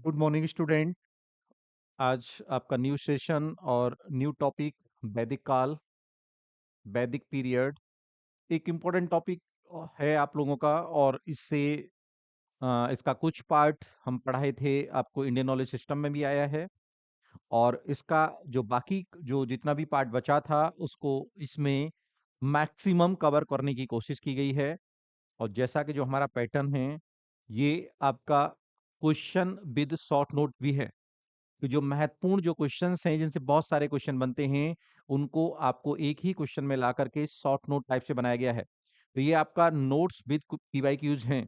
Good morning student. आज आपका new session और न्यू टॉपिक वैदिक काल, वैदिक पीरियड। एक इम्पोर्टेंट टॉपिक है आप लोगों का, और इससे इसका कुछ पार्ट हम पढ़ाए थे, आपको इंडियन नॉलेज सिस्टम में भी आया है। और इसका जो बाकी जो जितना भी पार्ट बचा था उसको इसमें मैक्सिमम कवर करने की कोशिश की गई है। और जैसा कि जो हमारा पैटर्न है, ये आपका क्वेश्चन विद शॉर्ट नोट भी है। कि जो महत्वपूर्ण जो क्वेश्चंस हैं, जिनसे बहुत सारे क्वेश्चन बनते हैं, उनको आपको एक ही क्वेश्चन में ला करके शॉर्ट नोट टाइप से बनाया गया है। तो ये आपका नोट्स विद पीवाईक्यूज हैं।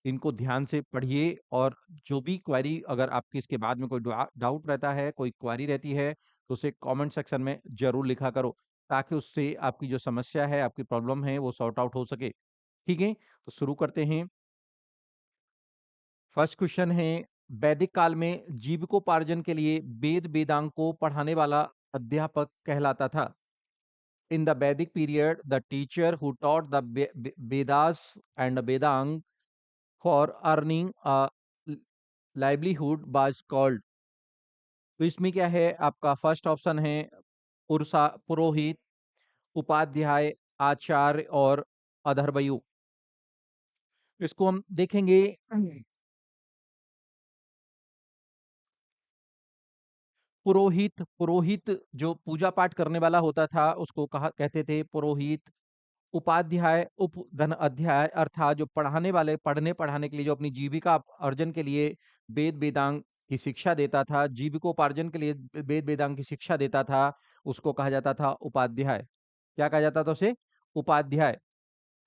इनको ध्यान से पढ़िए, और जो भी क्वेरी अगर आपकी इसके बाद में कोई डाउट रहता है, कोई क्वेरी रहती है, तो उसे कमेंट सेक्शन में जरूर लिखा करो, ताकि उससे आपकी जो समस्या है, आपकी प्रॉब्लम है, वो सॉर्ट आउट हो सके। ठीक है, तो शुरू करते हैं। फर्स्ट क्वेश्चन है, वैदिक काल में जीविकोपार्जन के लिए वेद वेदांग को पढ़ाने वाला अध्यापक कहलाता था। In the Vedic period the teacher who taught the Vedas and Vedanga for earning a livelihood was called. तो इसमें क्या है, आपका फर्स्ट ऑप्शन है पुरोहित, उपाध्याय, आचार्य और अधर्वयु। इसको हम देखेंगे। पुरोहित, पुरोहित जो पूजा पाठ करने वाला होता था, उसको कहा कहते थे पुरोहित। उपाध्याय, उपधन अध्याय, अर्थात जो पढ़ाने वाले, पढ़ने पढ़ाने के लिए, जो अपनी जीविका अर्जन के लिए वेद वेदांग की शिक्षा देता था, जीविकोपार्जन के लिए वेद वेदांग की शिक्षा देता था, उसको कहा जाता था उपाध्याय। क्या कहा जाता था उसे? उपाध्याय।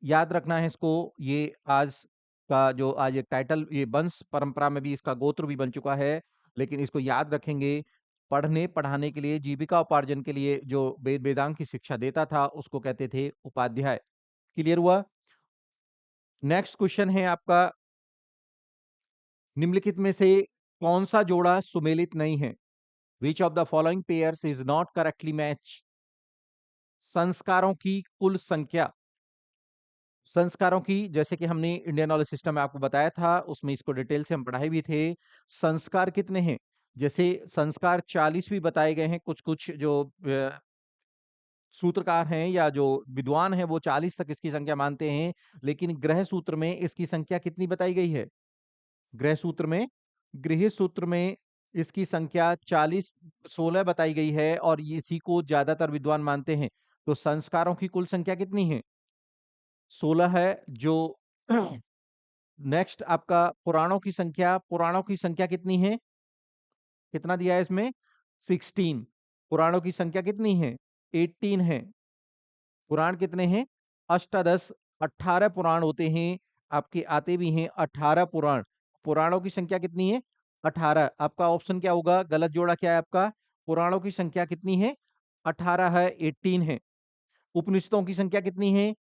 याद रखना है इसको। ये आज का जो आज एक टाइटल, ये वंश परंपरा में भी इसका गोत्र भी बन चुका है, लेकिन इसको याद रखेंगे। पढ़ने पढ़ाने के लिए, जीविका उपार्जन के लिए जो वेद वेदांग की शिक्षा देता था, उसको कहते थे उपाध्याय। क्लियर हुआ? नेक्स्ट क्वेश्चन है आपका, निम्नलिखित में से कौन सा जोड़ा सुमेलित नहीं है? Which of the following pairs is not correctly match? संस्कारों की कुल संख्या। संस्कारों की, जैसे कि हमने इंडियन नॉलेज सिस्टम में आपको बताया था, उसमें इसको डिटेल से हम पढ़ाए भी थे। संस्कार कितने हैं? जैसे संस्कार 40 भी बताए गए हैं। कुछ कुछ जो सूत्रकार हैं या जो विद्वान हैं, वो 40 तक इसकी संख्या मानते हैं। लेकिन ग्रह सूत्र में इसकी संख्या कितनी बताई गई है? ग्रह सूत्र में, गृह सूत्र में इसकी संख्या 40, 16 बताई गई है, और इसी को ज्यादातर विद्वान मानते हैं। तो संस्कारों की कुल संख्या कितनी है? 16 है। जो नेक्स्ट आपका पुराणों की संख्या, पुराणों की संख्या कितनी है? कितना दिया है इसमें? 16। पुराणों की संख्या कितनी है? 18 है। पुराण कितने हैं? अष्टादश, 18 पुराण होते हैं। आपके आते भी हैं 18 पुराण। पुराणों की संख्या कितनी है? 18। आपका ऑप्शन क्या होगा? गलत जोड़ा क्या है आपका? पुराणों की संख्या कितनी है? 18 है, 18 है। उपनिषदों की संख्या कितनी है?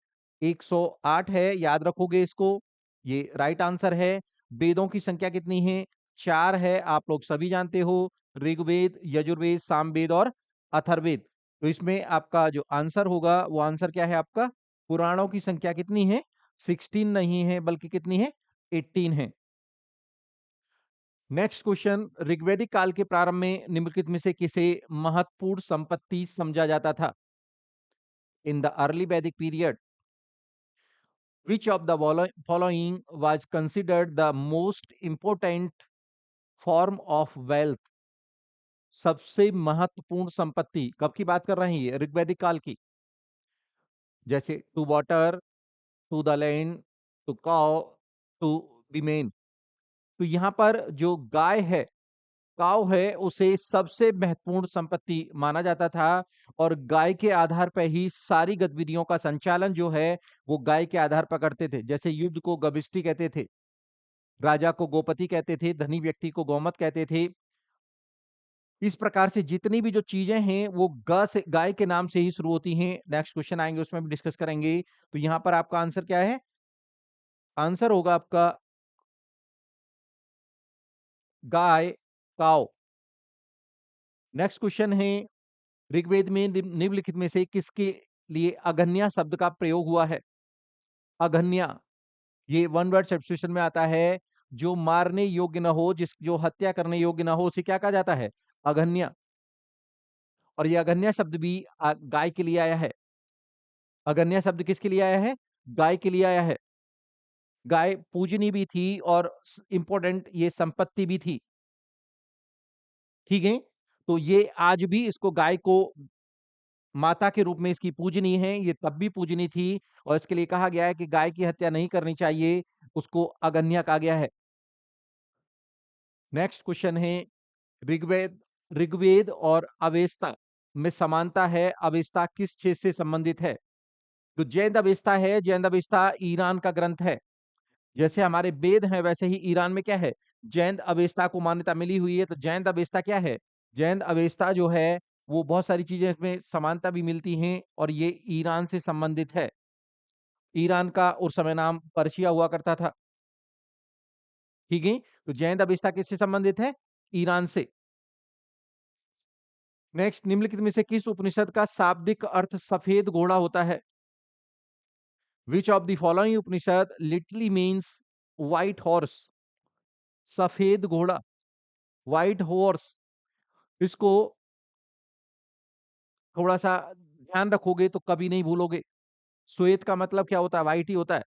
108 है। याद रखोगे इसको, ये राइट आंसर है। वेदों की संख्या कितनी है? 4 है। आप लोग सभी जानते हो, ऋग्वेद, यजुर्वेद, सामवेद और अथर्ववेद। तो इसमें आपका जो आंसर होगा, वो आंसर क्या है आपका? पुराणों की संख्या कितनी है? 16 नहीं है, बल्कि कितनी है? 18 है। नेक्स्ट क्वेश्चन, ऋग्वैदिक काल के प्रारंभ में निम्नलिखित में से किसे महत्वपूर्ण संपत्ति समझा जाता था? इन द अर्ली वैदिक period which of the following was considered the most important form of wealth? सबसे महत्वपूर्ण संपत्ति कब की बात कर रहे हैं? ये ऋग्वैदिक काल की। जैसे to water, to the land, to cow, to women. तो यहाँ पर जो गाय है, काव है, उसे सबसे महत्वपूर्ण संपत्ति माना जाता था। और गाय के आधार पर ही सारी गतिविधियों का संचालन जो है, वो गाय के आधार पर करते थे। जैसे युद्ध को गविष्टि कहते थे, राजा को गोपति कहते थे, धनी व्यक्ति को गौमत कहते थे। इस प्रकार से जितनी भी जो चीजें हैं, वो गाय के नाम से ही शुरू होती हैं। नेक्स्ट क्वेश्चन आएंगे, उसमें भी डिस्कस करेंगे। तो यहाँ पर आपका आंसर क्या है? आंसर होगा आपका गाय, काव। नेक्स्ट क्वेश्चन है, ऋग्वेद में निम्नलिखित में से किसके लिए अगन्या शब्द का प्रयोग हुआ है? अगन्या, ये वन वर्ड सब्स्टिट्यूशन में आता है। जो मारने योग्य न हो, जो हत्या करने योग्य न हो, उसे क्या कहा जाता है? अघन्य। और ये अघन्य शब्द भी गाय के लिए आया है। अघन्य शब्द किसके लिए आया है? गाय के लिए आया है। गाय पूजनीय भी थी और इंपॉर्टेंट ये संपत्ति भी थी। ठीक है? तो ये आज भी इसको गाय को माता के रूप में इसकी पूजनीय है, ये तब भी पूजनीय थी और इसके लिए कहा गया है कि गाय की हत्या नहीं करनी चाहिए, उसको अगन्य कहा गया है। नेक्स्ट क्वेश्चन है, ऋग्वेद ऋग्वेद और अवेस्ता में समानता है, अवेस्ता किस क्षेत्र से संबंधित है? तो जैन अवेस्ता है, जैन अवेस्ता ईरान का ग्रंथ है। जैसे हमारे वेद हैं वैसे ही ईरान में क्या है? जैन अवेस्ता को मान्यता मिली हुई है। तो जैन अवेस्ता क्या है? जैन अवेस्ता जो है वो बहुत सारी चीजें इसमें समानता भी मिलती हैं और ये ईरान से संबंधित है। ईरान का उस समय नाम पर्शिया हुआ करता था। ठीक है? तो जैन अवेस्ता किससे संबंधित है? ईरान से। नेक्स्ट, निम्नलिखित में से किस उपनिषद का शाब्दिक अर्थ सफेद घोड़ा होता है? Which of the following Upanishad literally means white horse? सफेद घोड़ा, व्हाइट हॉर्स, इसको थोड़ा-सा ध्यान रखोगे तो कभी नहीं भूलोगे। श्वेत का मतलब क्या होता है? व्हाइट ही होता है।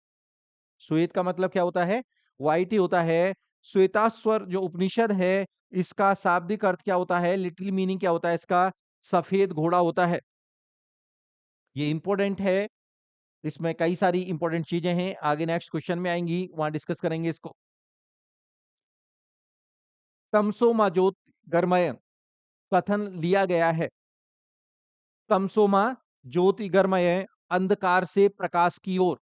श्वेत का मतलब क्या होता है? व्हाइट ही होता है। श्वेताश्वर जो उपनिषद है, इसका शाब्दिक अर्थ क्या होता है? लिटरल मीनिंग क्या होता है इसका? सफेद घोड़ा होता है। ये इंपॉर्टेंट है। इसमें कई सारी इंपॉर्टेंट चीजें हैं। आगे नेक्स्ट क्वेश्चन में आएंगी, वहां डिस्कस करेंगे इसको। तमसो मा ज्योतिर्गमय कथन लिया गया है। तमसोमा ज्योतिर्गमय, अंधकार से प्रकाश की ओर।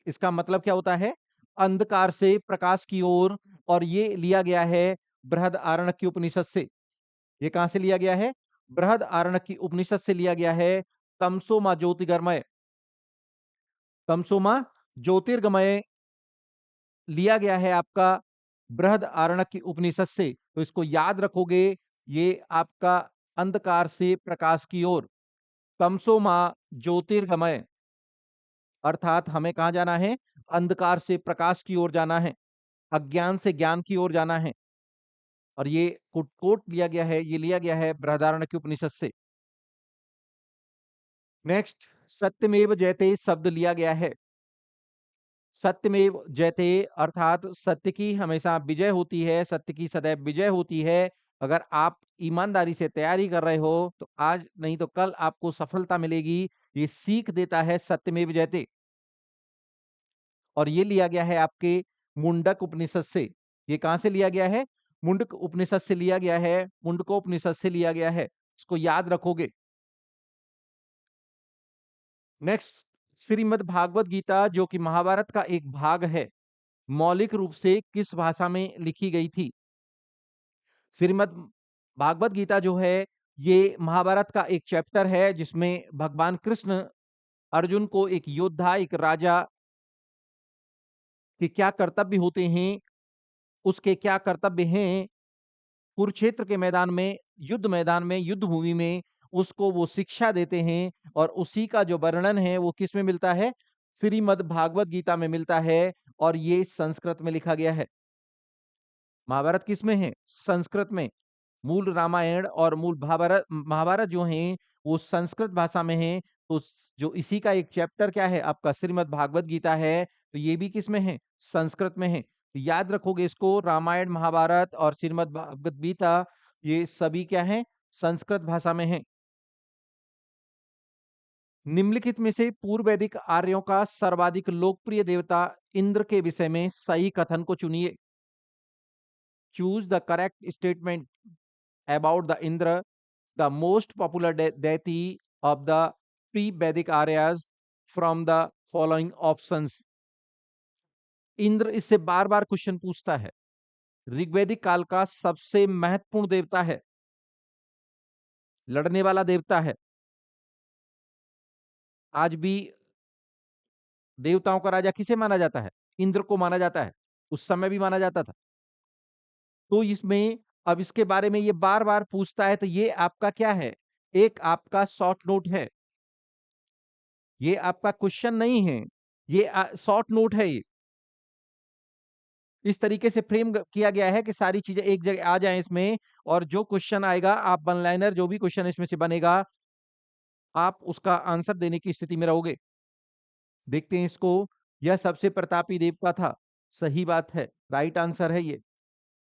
इसका मतलब क्या होता है? अंधकार से प्रकाश की ओर। और ये लिया गया है बृहदारण्यक उपनिषद से। ये कहां से लिया गया है? बृहदारण्यक उपनिषद से लिया गया है। तमसोमा ज्योतिर्गमय, तमसोमा ज्योतिर्गमय लिया गया है आपका बृहदारण्यक उपनिषद से। तो इसको याद रखोगे, ये आपका अंधकार से प्रकाश की ओर, तमसोमा ज्योतिर्गमय, अर्थात हमें कहां जाना है? अंधकार से प्रकाश की ओर जाना है, अज्ञान से ज्ञान की ओर जाना है। और ये कोट लिया गया है, ये लिया गया है बृहदारण्यक उपनिषद से। नेक्स्ट, सत्यमेव जयते शब्द लिया गया है। सत्यमेव जयते अर्थात सत्य की हमेशा विजय होती है, सत्य की सदैव विजय होती है। अगर आप ईमानदारी से तैयारी कर रहे हो तो आज नहीं तो कल आपको सफलता मिलेगी। ये सीख देता है सत्यमेव जयते। और ये लिया गया है आपके मुंडक उपनिषद से। ये कहां से लिया गया है? मुंडक उपनिषद से लिया गया है, मुंडकोपनिषद से लिया गया है। इसको याद रखोगे। नेक्स्ट, श्रीमद् भागवत गीता जो कि महाभारत का एक भाग है, मौलिक रूप से किस भाषा में लिखी गई थी? श्रीमद् भागवत गीता जो है, ये महाभारत का एक चैप्टर है जिसमें भगवान कृष्ण अर्जुन को एक योद्धा, एक राजा के क्या कर्तव्य होते हैं, उसके क्या कर्तव्य हैं, कुरुक्षेत्र के मैदान में, युद्ध मैदान में, युद्ध भूमि में उसको वो शिक्षा देते हैं। और उसी का जो वर्णन है वो किस में मिलता है? श्रीमद् भागवत गीता में मिलता है। और ये संस्कृत में लिखा गया है। महाभारत किस में है? संस्कृत में। मूल रामायण और मूल महाभारत महाभारत जो हैं वो संस्कृत भाषा में है। तो जो इसी का एक चैप्टर क्या है आपका? श्रीमद् भागवत गीता है। तो ये भी किस में है? संस्कृत में है। तो याद रखोगे इसको, रामायण, महाभारत और श्रीमद् भागवत गीता, ये सभी क्या है? संस्कृत भाषा में है। निम्नलिखित में से पूर्व वैदिक आर्यों का सर्वाधिक लोकप्रिय देवता इंद्र के विषय में सही कथन को चुनिए। Choose the correct statement about the Indra, the most popular deity of the pre-Vedic Aryas from the following options. Indra इससे बार बार क्वेश्चन पूछता है। ऋग्वैदिक काल का सबसे महत्वपूर्ण देवता है, लड़ने वाला देवता है। आज भी देवताओं का राजा किसे माना जाता है? इंद्र को माना जाता है। उस समय भी माना जाता था। तो इसमें अब इसके बारे में ये बार बार पूछता है। तो ये आपका क्या है? एक आपका शॉर्ट नोट है। ये आपका क्वेश्चन नहीं है, ये शॉर्ट नोट है ये। इस तरीके से फ्रेम किया गया है कि सारी चीजें एक जगह आ जाएं इसमें, और जो क्वेश्चन आएगा, आप वन लाइनर जो भी क्वेश्चन इसमें से बनेगा, आप उसका आंसर देने की स्थिति में रहोगे। देखते हैं इसको। यह सबसे प्रतापी देवता था। सही बात है, राइट आंसर है ये।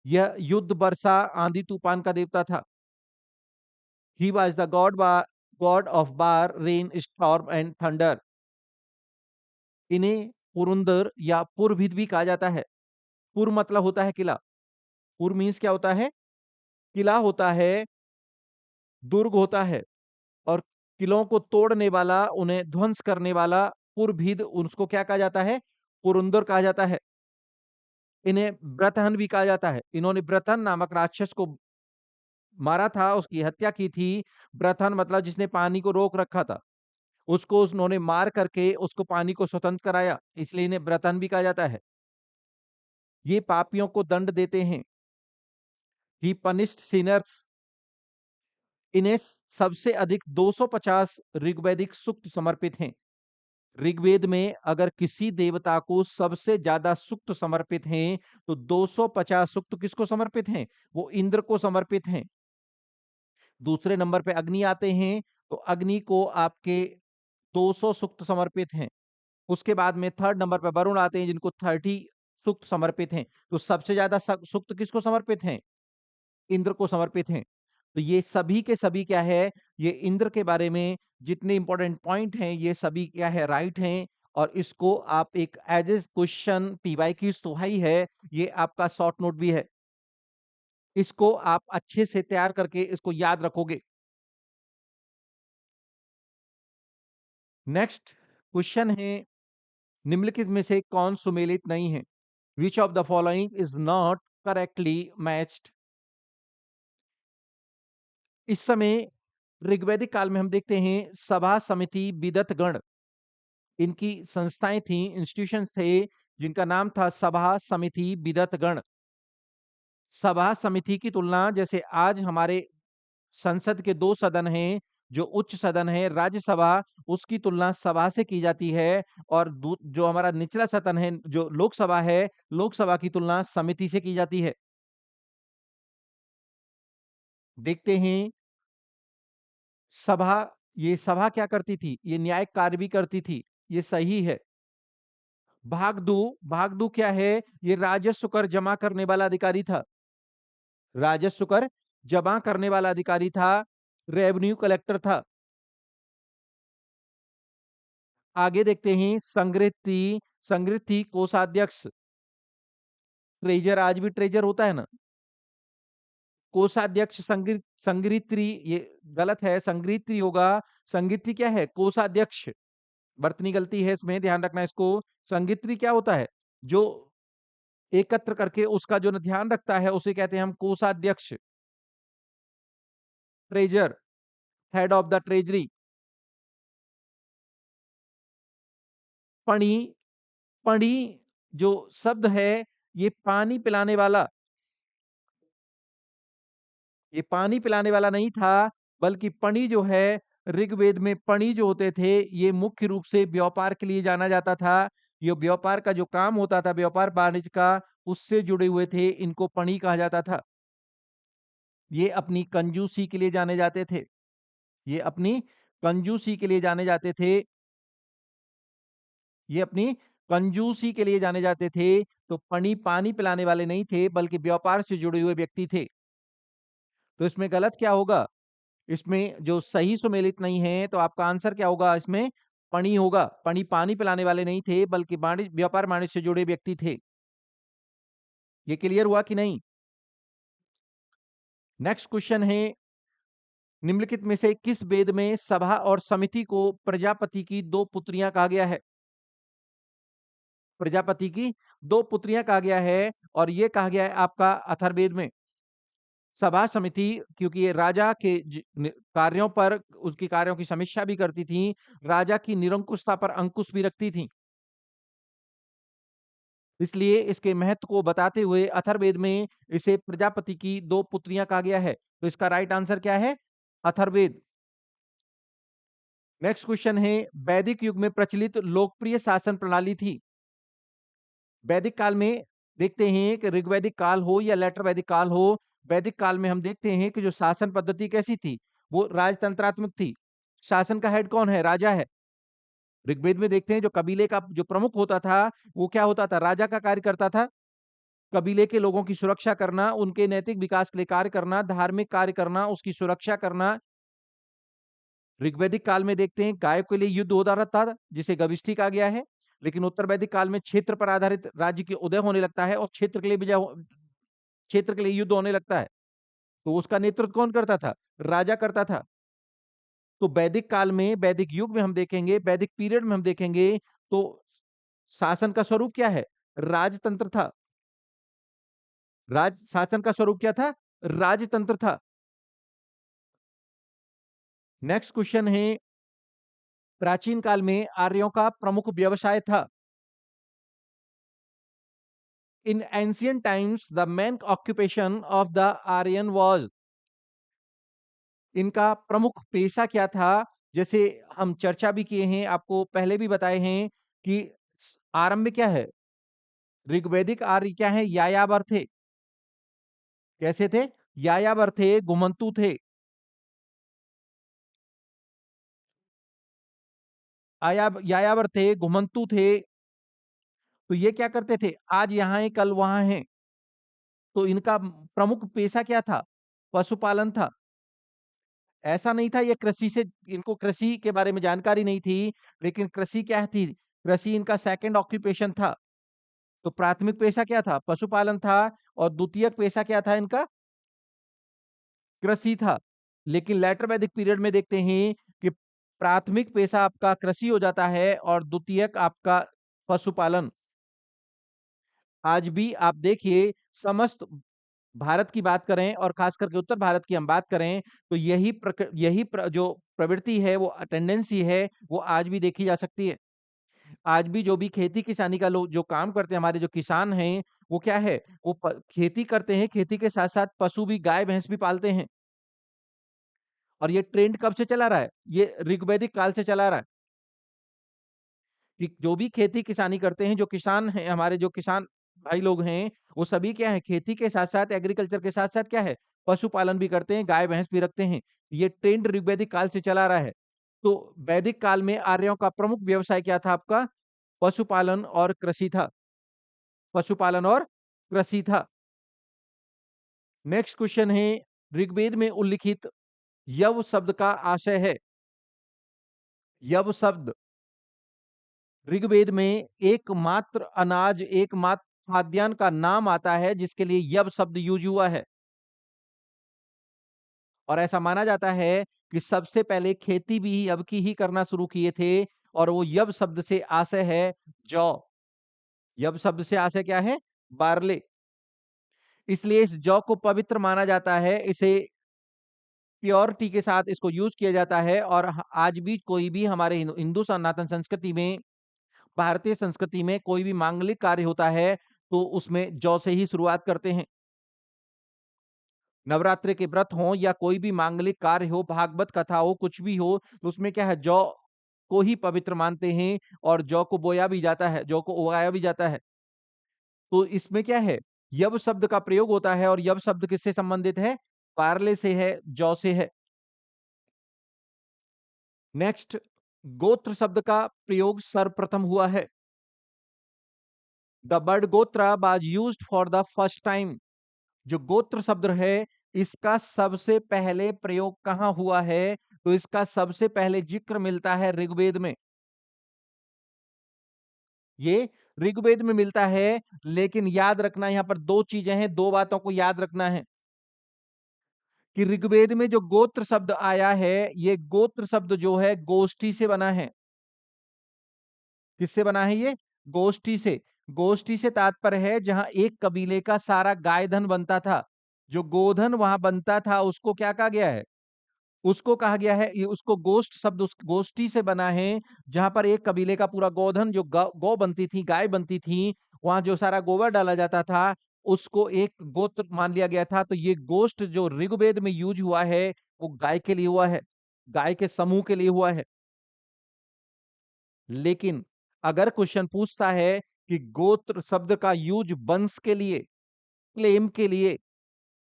यह युद्ध, वर्षा, आंधी तूफान का देवता था। He was the God of bar, rain, storm and thunder. इन्हें पुरुंदर या पुरभिद भी कहा जाता है। पुर मतलब होता है किला। पुर मीन्स क्या होता है? किला होता है, दुर्ग होता है, और किलों को तोड़ने वाला, उन्हें ध्वंस करने वाला पुरभिद, उसको क्या कहा जाता है? पुरुंदर कहा जाता है। इन्हें ब्रतहन भी कहा जाता है। इन्होंने ब्रतहन नामक राक्षस को मारा था, उसकी हत्या की थी। ब्रतहन मतलब जिसने पानी को रोक रखा था, उसको उन्होंने मार करके उसको पानी को स्वतंत्र कराया, इसलिए इन्हें ब्रतहन भी कहा जाता है। ये पापियों को दंड देते हैं। ही पनिश्ड सिनर्स। इन्हें सबसे अधिक 250 ऋग्वैदिक सूक्त समर्पित हैं। ऋग्वेद में अगर किसी देवता को सबसे ज्यादा सूक्त समर्पित हैं, तो 250 सूक्त किसको समर्पित हैं? वो इंद्र को समर्पित हैं। दूसरे नंबर पे अग्नि आते हैं, तो अग्नि को आपके 200 सूक्त समर्पित हैं। उसके बाद में थर्ड नंबर पे वरुण आते हैं, जिनको 30 सूक्त समर्पित हैं। तो सबसे ज्यादा सूक्त किसको समर्पित हैं? इंद्र को समर्पित हैं। तो ये सभी के सभी क्या है, ये इंद्र के बारे में जितने इंपॉर्टेंट पॉइंट हैं, ये सभी क्या है, राइट हैं। और इसको आप एक एज ए क्वेश्चन पीवाईक्यू तो है ही है, ये आपका शॉर्ट नोट भी है। इसको आप अच्छे से तैयार करके इसको याद रखोगे। नेक्स्ट क्वेश्चन है, निम्नलिखित में से कौन सुमेलित नहीं है? Which of the following is not correctly matched? इस समय ऋग्वैदिक काल में हम देखते हैं सभा, समिति, विदत गण, इनकी संस्थाएं थी, इंस्टीट्यूशन थे, जिनका नाम था सभा, समिति, विदत गण। सभा समिति की तुलना, जैसे आज हमारे संसद के दो सदन हैं, जो उच्च सदन है राज्यसभा, उसकी तुलना सभा से की जाती है। और जो हमारा निचला सदन है, जो लोकसभा है, लोकसभा की तुलना समिति से की जाती है। देखते हैं सभा, ये सभा क्या करती थी? ये न्यायिक कार्य भी करती थी, ये सही है। भागदू, भागदू क्या है? ये राजस्व कर जमा करने वाला अधिकारी था। राजस्व कर जमा करने वाला अधिकारी था, रेवेन्यू कलेक्टर था। आगे देखते हैं संग्रही, संग्रही कोषाध्यक्ष, ट्रेजर, आज भी ट्रेजर होता है ना। कोषाध्यक्ष, संग्रही, ये गलत है, संग्रही होगा। संग्रही क्या है? कोषाध्यक्ष। वर्तनी गलती है इसमें, ध्यान रखना इसको। संग्रही क्या होता है? जो एकत्र करके उसका जो ध्यान रखता है, उसे कहते हैं हम कोषाध्यक्ष। Treasure, head of the treasury. पणी, पणी जो शब्द है, ये पानी पिलाने वाला, ये पानी पिलाने वाला नहीं था, बल्कि पणी जो है, ऋग्वेद में पणी जो होते थे, ये मुख्य रूप से व्यापार के लिए जाना जाता था। ये व्यापार का जो काम होता था, व्यापार वाणिज्य का, उससे जुड़े हुए थे, इनको पणी कहा जाता था। ये अपनी कंजूसी के लिए जाने जाते थे। ये अपनी कंजूसी के लिए जाने जाते थे। ये अपनी कंजूसी के लिए जाने जाते थे। तो पणी पानी पिलाने वाले नहीं थे, बल्कि व्यापार से जुड़े हुए व्यक्ति थे। तो इसमें गलत क्या होगा? इसमें जो सही सुमेलित नहीं है, तो आपका आंसर क्या होगा इसमें? पणी होगा। पणी पानी पिलाने वाले नहीं थे, बल्कि वाणिज्य, व्यापार वाणिज्य से जुड़े व्यक्ति थे। ये क्लियर हुआ कि नहीं? नेक्स्ट क्वेश्चन है, निम्नलिखित में से किस वेद में सभा और समिति को प्रजापति की दो पुत्रियां कहा गया है? प्रजापति की दो पुत्रियां कहा गया है, और ये कहा गया है आपका अथर्ववेद में। सभा समिति, क्योंकि ये राजा के कार्यों पर, उसकी कार्यों की समीक्षा भी करती थी, राजा की निरंकुशता पर अंकुश भी रखती थी। इसलिए इसके महत्व को बताते हुए अथर्ववेद में इसे प्रजापति की दो पुत्रियां कहा गया है। तो इसका राइट आंसर क्या है? अथर्ववेद। नेक्स्ट क्वेश्चन है, वैदिक युग में प्रचलित लोकप्रिय शासन प्रणाली थी। वैदिक काल में देखते हैं कि ऋग्वैदिक काल हो या लेटर वैदिक काल हो, वैदिक काल में हम देखते हैं कि जो शासन पद्धति कैसी थी, वो राजतंत्रात्मक थी। शासन का हेड कौन है? राजा है। ऋग्वेद में देखते हैं जो कबीले का जो प्रमुख होता था, वो क्या होता था? राजा का कार्य करता था। कबीले के लोगों की सुरक्षा करना, उनके नैतिक विकास के लिए कार्य करना, धार्मिक कार्य करना, उसकी सुरक्षा करना। ऋग्वैदिक काल में देखते हैं गायों के लिए युद्ध होता रहता था, जिसे गविष्ठी कहा गया है। लेकिन उत्तर वैदिक काल में क्षेत्र पर आधारित राज्य के उदय होने लगता है और क्षेत्र के लिए युद्ध होने लगता है। तो उसका नेतृत्व कौन करता था? राजा करता था। तो वैदिक काल में, वैदिक युग में हम देखेंगे, वैदिक पीरियड में हम देखेंगे, तो शासन का स्वरूप क्या है? राजतंत्र था। राज शासन का स्वरूप क्या था? राजतंत्र था। नेक्स्ट क्वेश्चन है, प्राचीन काल में आर्यों का प्रमुख व्यवसाय था। In ancient times the main occupation of the Aryan was. इनका प्रमुख पेशा क्या था? जैसे हम चर्चा भी किए हैं, आपको पहले भी बताए हैं कि आरंभ में क्या है? ऋग्वैदिक आर्य क्या है? यायावर थे। कैसे थे? यायावर थे, घुमंतु थे। यायावर थे, घुमंतु थे। तो ये क्या करते थे? आज यहाँ है, कल वहां है। तो इनका प्रमुख पेशा क्या था? पशुपालन था। ऐसा नहीं था ये कृषि से, इनको कृषि के बारे में जानकारी नहीं थी, लेकिन कृषि क्या थी? कृषि इनका सेकंड ऑक्यूपेशन था। तो प्राथमिक पेशा क्या था? पशुपालन था। और द्वितीयक पेशा क्या था इनका? कृषि था। लेकिन लेटर वैदिक पीरियड में देखते हैं कि प्राथमिक पेशा आपका कृषि हो जाता है और द्वितीयक आपका पशुपालन। आज भी आप देखिए, समस्त भारत की बात करें और खास करके उत्तर भारत की हम बात करें, तो जो प्रवृत्ति है, वो टेंडेंसी है, वो आज भी देखी जा सकती है। आज भी जो भी खेती किसानी का लोग जो काम करते हैं, हमारे जो किसान हैं, वो क्या है? वो खेती करते हैं, खेती के साथ साथ पशु भी, गाय भैंस भी पालते हैं। और ये ट्रेंड कब से चला रहा है? ये ऋग्वैदिक काल से चला रहा है कि जो भी खेती किसानी करते हैं, जो किसान हैं, हमारे जो किसान भाई लोग हैं, वो सभी क्या है? खेती के साथ साथ, एग्रीकल्चर के साथ साथ क्या है? पशुपालन भी करते हैं, गाय भैंस भी रखते हैं। ये ट्रेंड ऋग्वैदिक काल से चला रहा है। तो वैदिक काल में आर्यों का प्रमुख व्यवसाय क्या था आपका? पशुपालन और कृषि था। पशुपालन और कृषि था। नेक्स्ट क्वेश्चन है, ऋग्वेद में उल्लिखित यव शब्द का आशय है। यव शब्द ऋग्वेद में एकमात्र अनाज, एकमात्र खाद्यान्न का नाम आता है जिसके लिए यव शब्द यूज हुआ है। और ऐसा माना जाता है कि सबसे पहले खेती भी यव की ही करना शुरू किए थे। और वो यव शब्द से आशय है जौ। यव शब्द से आशय क्या है? बार्ले। इसलिए इस जौ को पवित्र माना जाता है, इसे प्योरिटी के साथ इसको यूज किया जाता है। और आज भी कोई भी हमारे हिंदू सनातन संस्कृति में, भारतीय संस्कृति में कोई भी मांगलिक कार्य होता है, तो उसमें जौ से ही शुरुआत करते हैं। नवरात्रि के व्रत हो या कोई भी मांगलिक कार्य हो, भागवत कथा हो, कुछ भी हो, तो उसमें क्या है? जौ को ही पवित्र मानते हैं। और जौ को बोया भी जाता है, जौ को उगाया भी जाता है। तो इसमें क्या है? यव शब्द का प्रयोग होता है। और यव शब्द किससे संबंधित है? पार्ले से है, जौ से है। नेक्स्ट, गोत्र शब्द का प्रयोग सर्वप्रथम हुआ है। द वर्ड गोत्र was used for the first time. जो गोत्र शब्द है, इसका सबसे पहले प्रयोग कहां हुआ है? तो इसका सबसे पहले जिक्र मिलता है ऋग्वेद में। ये ऋग्वेद में मिलता है। लेकिन याद रखना, यहां पर दो चीजें हैं, दो बातों को याद रखना है कि ऋग्वेद में जो गोत्र शब्द आया है, ये गोत्र शब्द जो है गोष्ठी से बना है। किससे बना है ये? गोष्ठी से। गोष्ठी से तात्पर्य है जहां एक कबीले का सारा गाय धन बनता था। जो गोधन वहां बनता था, उसको क्या कहा गया है? उसको कहा गया है, ये उसको गोष्ठ शब्द उस गोष्ठी से बना है। जहां पर एक कबीले का पूरा गोधन, जो गौ बनती थी, गाय बनती थी, वहां जो सारा गोबर डाला जाता था, उसको एक गोत्र मान लिया गया था। तो ये गोष्ठ जो ऋग्वेद में यूज हुआ है, वो गाय के लिए हुआ है, गाय के समूह के लिए हुआ है। लेकिन अगर क्वेश्चन पूछता है कि गोत्र शब्द का यूज वंश के लिए, क्लेम के लिए,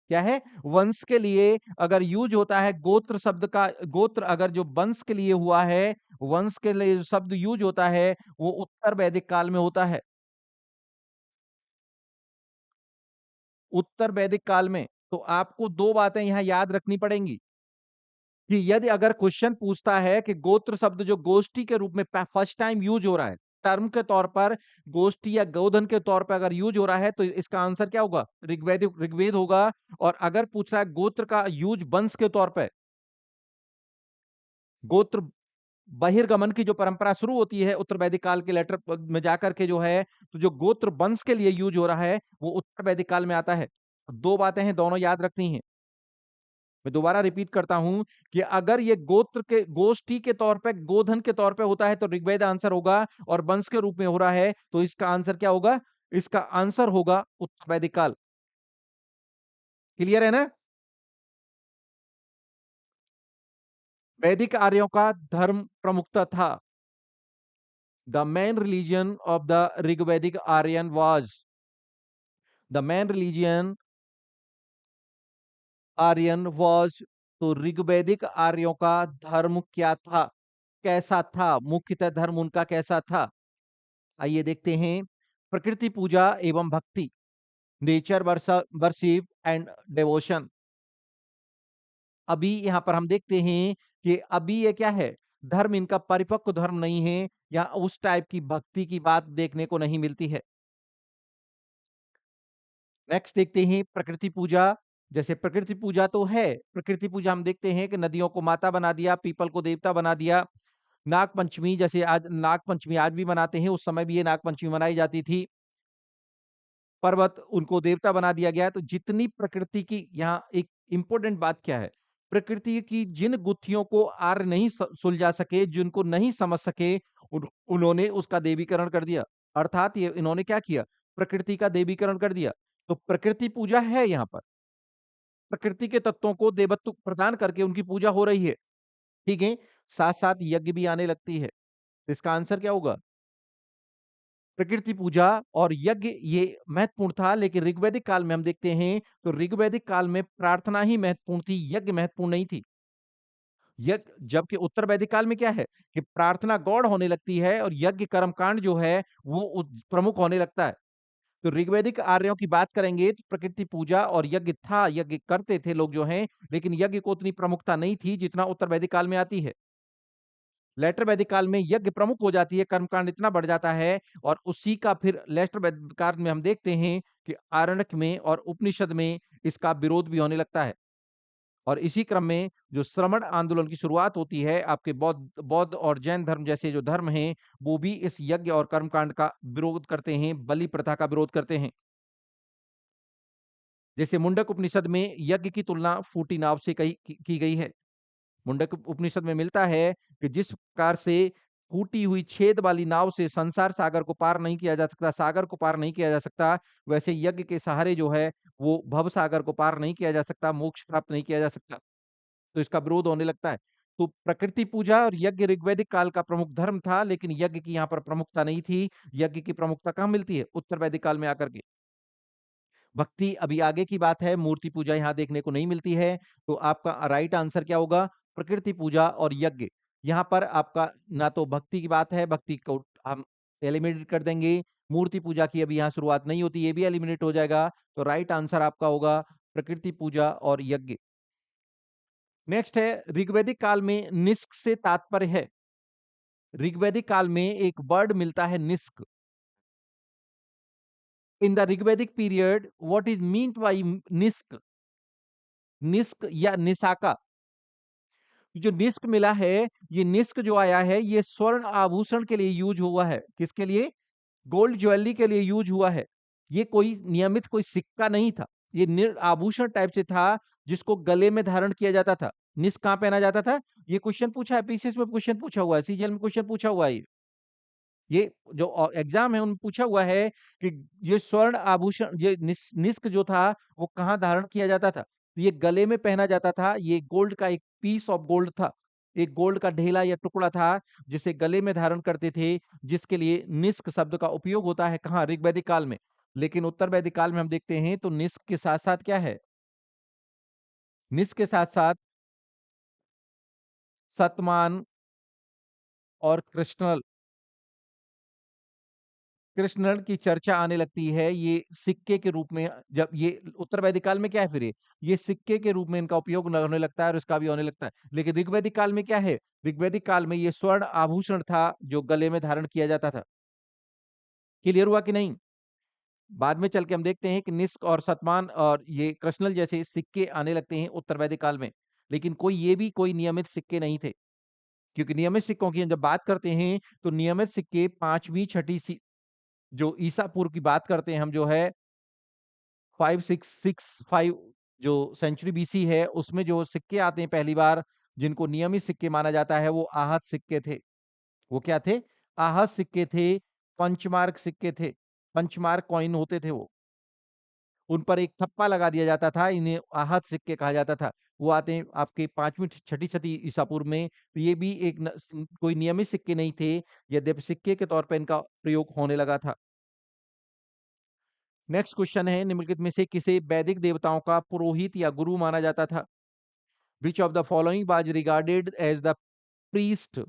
क्या है? वंश के लिए अगर यूज होता है गोत्र शब्द का, गोत्र अगर जो वंश के लिए हुआ है, वंश के लिए जो शब्द यूज होता है, वो उत्तर वैदिक काल में होता है। उत्तर वैदिक काल में। तो आपको 2 बातें यहाँ याद रखनी पड़ेंगी कि यदि अगर क्वेश्चन पूछता है कि गोत्र शब्द जो गोष्ठी के रूप में फर्स्ट टाइम यूज हो रहा है, टर्म के तौर पर गोष्ठी या गोधन के तौर पर अगर यूज हो रहा है, तो इसका आंसर क्या होगा? ऋग्वेद होगा। और अगर पूछ रहा है गोत्र का यूज वंश के तौर पे, गोत्र बहिर्गमन की जो परंपरा शुरू होती है उत्तर वैदिक काल के लेटर में जाकर के जो है, तो जो गोत्र वंश के लिए यूज हो रहा है, वो उत्तर वैदिक काल में आता है। 2 बातें हैं, दोनों याद रखनी है। मैं दोबारा रिपीट करता हूं कि अगर ये गोत्र के गोष्ठी के तौर पे, गोधन के तौर पे होता है, तो ऋग्वेद आंसर होगा, और वंश के रूप में हो रहा है, तो इसका आंसर क्या होगा? इसका आंसर होगा उत्तर वैदिक काल। क्लियर है ना? वैदिक आर्यों का धर्म प्रमुखता था। The main religion of the Rigvedic Aryan was, the main religion Aryan was, तो ऋग्वैदिक आर्यों का धर्म क्या था, कैसा था, मुख्यतः धर्म उनका कैसा था? आइए देखते हैं। प्रकृति पूजा एवं भक्ति, नेचर वर्शिप एंड डिवोशन। अभी यहाँ पर हम देखते हैं कि अभी ये क्या है, धर्म इनका परिपक्व धर्म नहीं है, या उस टाइप की भक्ति की बात देखने को नहीं मिलती है। नेक्स्ट देखते हैं प्रकृति पूजा। जैसे प्रकृति पूजा तो है, प्रकृति पूजा हम देखते हैं कि नदियों को माता बना दिया, पीपल को देवता बना दिया। नाग पंचमी, जैसे आज नाग पंचमी आज भी मनाते हैं, उस समय भी ये नाग पंचमी मनाई जाती थी। पर्वत उनको देवता बना दिया गया है। तो जितनी प्रकृति की, यहाँ एक इंपॉर्टेंट बात क्या है, प्रकृति की जिन गुत्थियों को आर्य नहीं सुलझा सके, जिनको नहीं समझ सके, उन्होंने उसका देवीकरण कर दिया। अर्थात ये इन्होंने क्या किया? प्रकृति का देवीकरण कर दिया। तो प्रकृति पूजा है यहाँ पर, प्रकृति के तत्वों को देवत्व प्रदान करके उनकी पूजा हो रही है। ठीक है। साथ साथ यज्ञ भी आने लगती है। तो इसका आंसर क्या होगा? प्रकृति पूजा और यज्ञ ये महत्वपूर्ण था, लेकिन ऋग्वैदिक काल में हम देखते हैं, तो ऋग्वैदिक काल में प्रार्थना ही महत्वपूर्ण थी, यज्ञ महत्वपूर्ण नहीं थी। यज्ञ, जबकि उत्तर वैदिक काल में क्या है कि प्रार्थना गौण होने लगती है, और यज्ञ कर्मकांड जो है वो प्रमुख होने लगता है। तो ऋग्वैदिक आर्यों की बात करेंगे तो प्रकृति पूजा और यज्ञ था, यज्ञ करते थे लोग जो हैं, लेकिन यज्ञ को उतनी प्रमुखता नहीं थी जितना उत्तर वैदिक काल में आती है। लेटर वैदिक काल में यज्ञ प्रमुख हो जाती है, कर्मकांड इतना बढ़ जाता है, और उसी का फिर लेटर वैदिक काल में हम देखते हैं कि आरण्यक में और उपनिषद में इसका विरोध भी होने लगता है। और इसी क्रम में जो श्रमण आंदोलन की शुरुआत होती है, आपके बौद्ध बौद्ध और जैन धर्म जैसे जो धर्म हैं, वो भी इस यज्ञ और कर्मकांड का विरोध करते हैं, बलि प्रथा का विरोध करते हैं। जैसे मुंडक उपनिषद में यज्ञ की तुलना फूटी नाव से की गई है। मुंडक उपनिषद में मिलता है कि जिस प्रकार से फूटी हुई छेद वाली नाव से संसार सागर को पार नहीं किया जा सकता, सागर को पार नहीं किया जा सकता, वैसे यज्ञ के सहारे जो है वो भव सागर को पार नहीं किया जा सकता, मोक्ष प्राप्त नहीं किया जा सकता। तो इसका विरोध होने लगता है। तो प्रकृति पूजा और यज्ञ ऋग्वैदिक काल का प्रमुख धर्म था, लेकिन यज्ञ की यहाँ पर प्रमुखता नहीं थी। यज्ञ की प्रमुखता कहाँ मिलती है? उत्तर वैदिक काल में आकर के। भक्ति अभी आगे की बात है, मूर्ति पूजा यहाँ देखने को नहीं मिलती है। तो आपका राइट आंसर क्या होगा? प्रकृति पूजा और यज्ञ। यहाँ पर आपका ना तो भक्ति की बात है, भक्ति को हम एलिमिनेट कर देंगे। मूर्ति पूजा की अभी यहाँ शुरुआत नहीं होती, ये भी एलिमिनेट हो जाएगा। तो राइट आंसर आपका होगा प्रकृति पूजा और यज्ञ। नेक्स्ट है ऋग्वैदिक काल में निष्क से तात्पर्य है। ऋग्वैदिक काल में एक वर्ड मिलता है निष्क। In the Rigvedic period what is meant by nishka? निष्क या निशाका। जो निष्क मिला है, ये निष्क जो आया है, ये स्वर्ण आभूषण के लिए यूज हुआ है। किसके लिए? गोल्ड ज्वेलरी के लिए यूज हुआ है। ये कोई नियमित कोई सिक्का नहीं था। ये आभूषण टाइप से था, जिसको गले में धारण किया जाता था। निष्क कहाँ पहना जाता था? ये क्वेश्चन पूछा है, पीसीएस में क्वेश्चन पूछा हुआ है, सीजीएल में क्वेश्चन पूछा हुआ है ये जो एग्जाम है उनमें पूछा हुआ है कि ये स्वर्ण आभूषण, ये निष्क जो था वो कहाँ धारण किया जाता था? तो ये गले में पहना जाता था, ये गोल्ड का एक पीस ऑफ गोल्ड था। एक गोल्ड का ढेला या टुकड़ा था, जिसे गले में धारण करते थे, जिसके लिए निस्क शब्द का उपयोग होता है कहाँ? ऋग्वैदिक काल में। लेकिन उत्तर वैदिक काल में हम देखते हैं तो निस्क के साथ-साथ क्या है? निस्क के साथ-साथ शतमान और कृष्णल कृष्णल की चर्चा आने लगती है। ये सिक्के के रूप में जब ये उत्तर वैदिक काल में क्या है फिर ये सिक्के के रूप में इनका उपयोग होने लगता है और इसका भी होने लगता है। लेकिन ऋग्वैदिक काल में क्या है? ऋग्वैदिक काल में ये स्वर्ण आभूषण था, जो गले में धारण किया जाता था। क्लियर हुआ कि नहीं? बाद में चल के हम देखते हैं कि निस्क और शतमान और ये कृष्णल जैसे सिक्के आने लगते हैं उत्तर वैदिक काल में। लेकिन कोई नियमित सिक्के नहीं थे। क्योंकि नियमित सिक्कों की हम जब बात करते हैं, तो नियमित सिक्के 5वीं, छठी सी जो ईसा पूर्व की बात करते हैं हम जो है 5665 जो सेंचुरी बीसी है, उसमें जो सिक्के आते हैं पहली बार, जिनको नियमित सिक्के माना जाता है, वो आहत सिक्के थे। वो क्या थे? आहत सिक्के थे, पंचमार्क सिक्के थे। पंचमार्क कॉइन होते थे वो। उन पर एक ठप्पा लगा दिया जाता था, इन्हें आहत सिक्के कहा जाता था। वो आते हैं आपके 5वीं छठी सदी ईसा पूर्व में, तो ये भी एक कोई नियमित सिक्के नहीं थे, यद्यपि सिक्के के तौर पे इनका प्रयोग होने लगा था। नेक्स्ट क्वेश्चन है निम्नलिखित में से किसे वैदिक देवताओं का पुरोहित या गुरु माना जाता था? Which of the following was regarded as the priest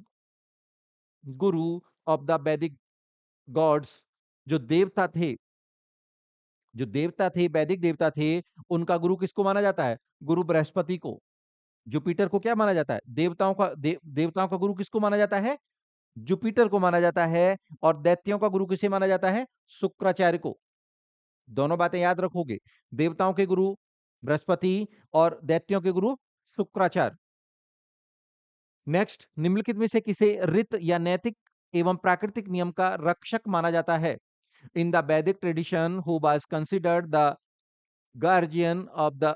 guru of the Vedic gods? जो देवता थे जो देवता थे, वैदिक देवता थे, उनका गुरु किसको माना जाता है? गुरु बृहस्पति को। जुपिटर को क्या माना जाता है? देवताओं का गुरु किसको माना जाता है? जुपिटर को माना जाता है। और दैत्यों का गुरु किसे माना जाता है? शुक्राचार्य को। दोनों बातें याद रखोगे। देवताओं के गुरु बृहस्पति और दैत्यों के गुरु शुक्राचार्य। नेक्स्ट, निम्नलिखित में से किसे ऋत या नैतिक एवं प्राकृतिक नियम का रक्षक माना जाता है? In the Vedic tradition who was considered the guardian of the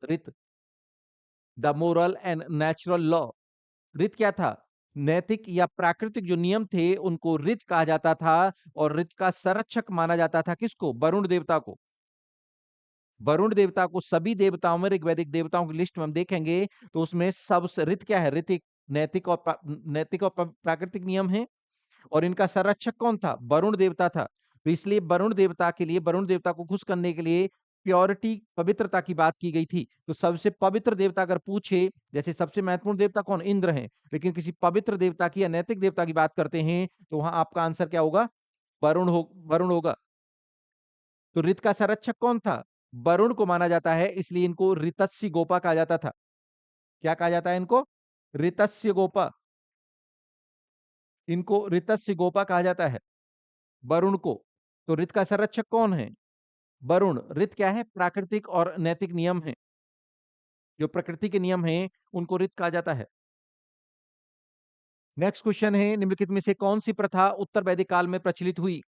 Rita the moral and natural law? ऋत क्या था? नैतिक या प्राकृतिक जो नियम थे उनको ऋत कहा जाता था। और ऋत का संरक्षक माना जाता था किसको? वरुण देवता को। वरुण देवता को सभी देवताओं में, ऋग्वैदिक देवताओं की लिस्ट में हम देखेंगे तो उसमें सबसे ऋत क्या है? ऋत एक नैतिक और प्राकृतिक नियम है। और इनका संरक्षक कौन था? वरुण देवता था। तो इसलिए वरुण देवता को खुश करने के लिए प्योरिटी, पवित्रता की बात की गई थी। तो सबसे पवित्र देवता अगर पूछे, जैसे सबसे महत्वपूर्ण देवता कौन? इंद्र हैं। लेकिन किसी पवित्र देवता की या नैतिक देवता की बात करते हैं, तो वहां आपका आंसर क्या होगा? वरुण होगा। तो ऋत का संरक्षक कौन था? वरुण को माना जाता है, इसलिए इनको ऋतस्य गोपा कहा जाता था। क्या कहा जाता है इनको? ऋतस्य गोपा। इनको ऋतस्य गोपा कहा जाता है, वरुण को। तो ऋत का संरक्षक कौन है? वरुण। ऋत क्या है? प्राकृतिक और नैतिक नियम है। जो प्रकृति के नियम हैं, उनको ऋत कहा जाता है। नेक्स्ट क्वेश्चन है निम्नलिखित में से कौन सी प्रथा उत्तर वैदिक काल में प्रचलित हुई?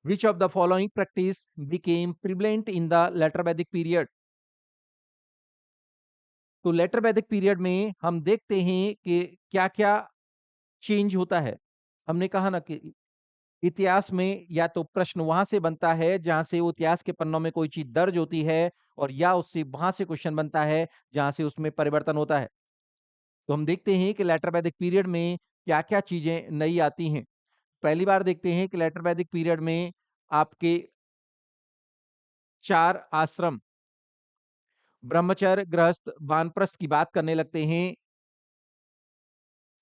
Which of the following practice became prevalent in the later Vedic period? तो लेटर वैदिक पीरियड में हम देखते हैं कि क्या-क्या चेंज होता है। हमने कहा ना कि इतिहास में या तो प्रश्न वहां से बनता है जहां से वो इतिहास के पन्नों में कोई चीज दर्ज होती है, और या उससे वहां से क्वेश्चन बनता है जहां से उसमें परिवर्तन होता है। तो हम देखते हैं कि लेटर वैदिक पीरियड में क्या-क्या चीजें नई आती हैं। पहली बार देखते हैं कि लेटर वैदिक पीरियड में आपके 4 आश्रम, ब्रह्मचर्य, गृहस्थ, वानप्रस्थ की बात करने लगते हैं।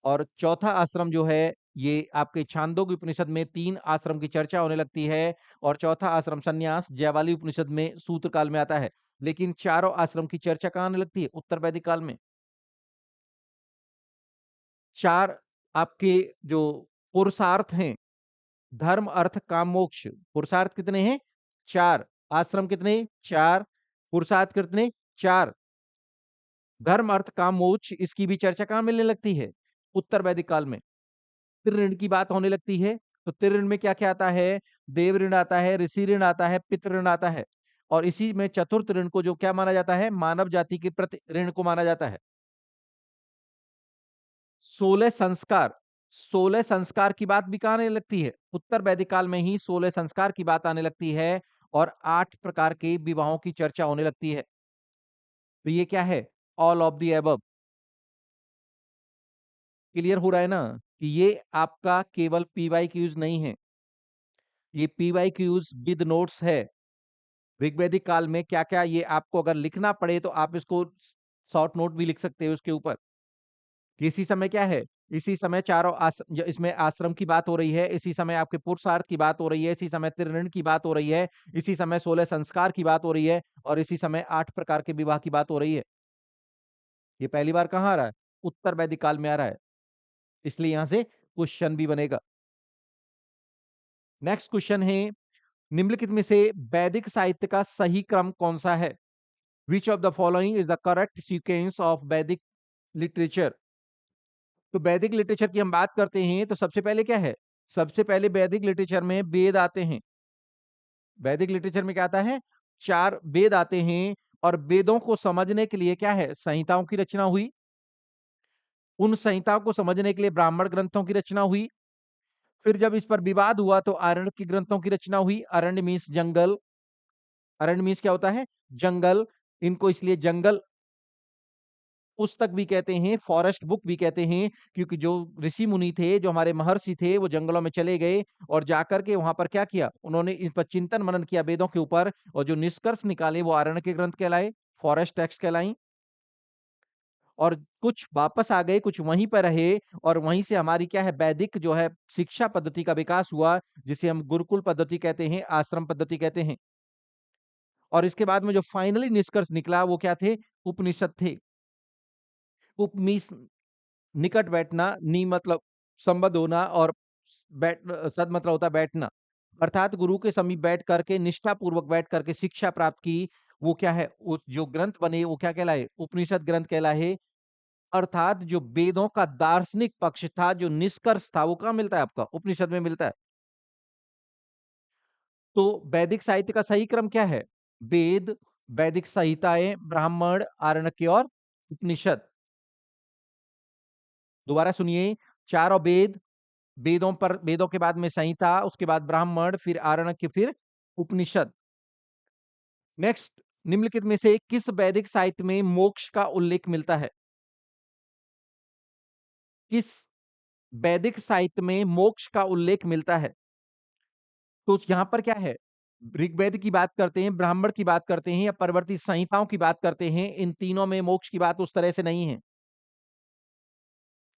और चौथा आश्रम जो है, ये आपके छांदोग्य उपनिषद में 3 आश्रम की चर्चा होने लगती है। और चौथा आश्रम संन्यास ज्वाली उपनिषद में सूत्र काल में आता है। लेकिन चारों आश्रम की चर्चा कहाँ आने लगती है? उत्तर वैदिक काल में। 4 आपके जो पुरुषार्थ हैं, धर्म, अर्थ, काम, मोक्ष। पुरुषार्थ कितने हैं? 4। आश्रम कितने? 4। पुरुषार्थ कितने? 4। धर्म, अर्थ, काम, मोक्ष, इसकी भी चर्चा कहाँ मिलने लगती है? उत्तर वैदिक काल में। फिर ऋण की बात होने लगती है। तो तिर ऋण में क्या-क्या आता है? देव ऋण आता है, ऋषि ऋण आता है, पितृ ऋण आता है। और इसी में चतुर्थ ऋण को जो क्या माना जाता है? मानव जाति के प्रति ऋण को माना जाता है। 16 संस्कार, 16 संस्कार की बात भी कहाँ आने लगती है? उत्तर वैदिक काल में ही 16 संस्कार की बात आने लगती है। और 8 प्रकार के विवाहों की चर्चा होने लगती है। तो ये क्या है? All of the above. Clear हो रहा है ना कि ये आपका केवल पीवाई क्यूज नहीं है, ये पीवाई क्यूज विद नोट्स है। ऋग्वैदिक काल में क्या क्या, ये आपको अगर लिखना पड़े तो आप इसको शॉर्ट नोट भी लिख सकते हो उसके ऊपर। कि इसी समय क्या है, इसी समय चारों इसमें आश्रम की बात हो रही है, इसी समय आपके पुरुषार्थ की बात हो रही है, इसी समय त्रिऋण की बात हो रही है, इसी समय 16 संस्कार की बात हो रही है, और इसी समय 8 प्रकार के विवाह की बात हो रही है। ये पहली बार कहाँ आ रहा है? उत्तर वैदिक काल में आ रहा है, इसलिए यहां से क्वेश्चन भी बनेगा। नेक्स्ट क्वेश्चन है, निम्नलिखित में से वैदिक साहित्य का सही क्रम कौन सा है? Which of the following is the correct sequence of वैदिक लिटरेचर? तो वैदिक लिटरेचर की हम बात करते हैं तो सबसे पहले क्या है, सबसे पहले वैदिक लिटरेचर में वेद आते हैं। वैदिक लिटरेचर में क्या आता है? 4 वेद आते हैं, और वेदों को समझने के लिए क्या है, संहिताओं की रचना हुई। उन संहिताओं को समझने के लिए ब्राह्मण ग्रंथों की रचना हुई। फिर जब इस पर विवाद हुआ तो आरण्य की ग्रंथों की रचना हुई। अरण्य मीन्स जंगल, अरण्य मीन्स क्या होता है? जंगल। इनको इसलिए जंगल पुस्तक भी कहते हैं, फॉरेस्ट बुक भी कहते हैं, क्योंकि जो ऋषि मुनि थे, जो हमारे महर्षि थे, वो जंगलों में चले गए और जाकर के वहां पर क्या किया, उन्होंने इन पर चिंतन मनन किया वेदों के ऊपर, और जो निष्कर्ष निकाले वो आरण्य के ग्रंथ कहलाए, फॉरेस्ट टेक्स्ट कहलाई। और कुछ वापस आ गए, कुछ वहीं पर रहे, और वहीं से हमारी क्या है, वैदिक जो है शिक्षा पद्धति का विकास हुआ, जिसे हम गुरुकुल पद्धति कहते हैं, आश्रम पद्धति कहते हैं। और इसके बाद में जो फाइनली निष्कर्ष निकला वो क्या थे? उपनिषद थे। उपमीस निकट बैठना, नी मतलब संबद्ध होना, और सद मतलब होता है बैठना। अर्थात गुरु के समीप बैठ करके, निष्ठा पूर्वक बैठ करके शिक्षा प्राप्त की, वो क्या है, उस जो ग्रंथ बने वो क्या कहलाए? उपनिषद ग्रंथ कहलाए। अर्थात जो वेदों का दार्शनिक पक्ष था, जो निष्कर्ष था, वो कहाँ मिलता है आपका? उपनिषद में मिलता है। तो वैदिक साहित्य का सही क्रम क्या है? वेद, वैदिक संहिताएं, ब्राह्मण, आरण्यक और उपनिषद। दोबारा सुनिए, चारों वेद, वेदों पर, वेदों के बाद में संहिता, उसके बाद ब्राह्मण, फिर आरण्यक, फिर उपनिषद। नेक्स्ट, निम्नलिखित में से किस वैदिक साहित्य में मोक्ष का उल्लेख मिलता है? किस वैदिक साहित्य में मोक्ष का उल्लेख मिलता है? तो यहां पर क्या है, ऋग्वेद की बात करते हैं, ब्राह्मण की बात करते हैं, या परवर्ती संहिताओं की बात करते हैं, इन तीनों में मोक्ष की बात उस तरह से नहीं है।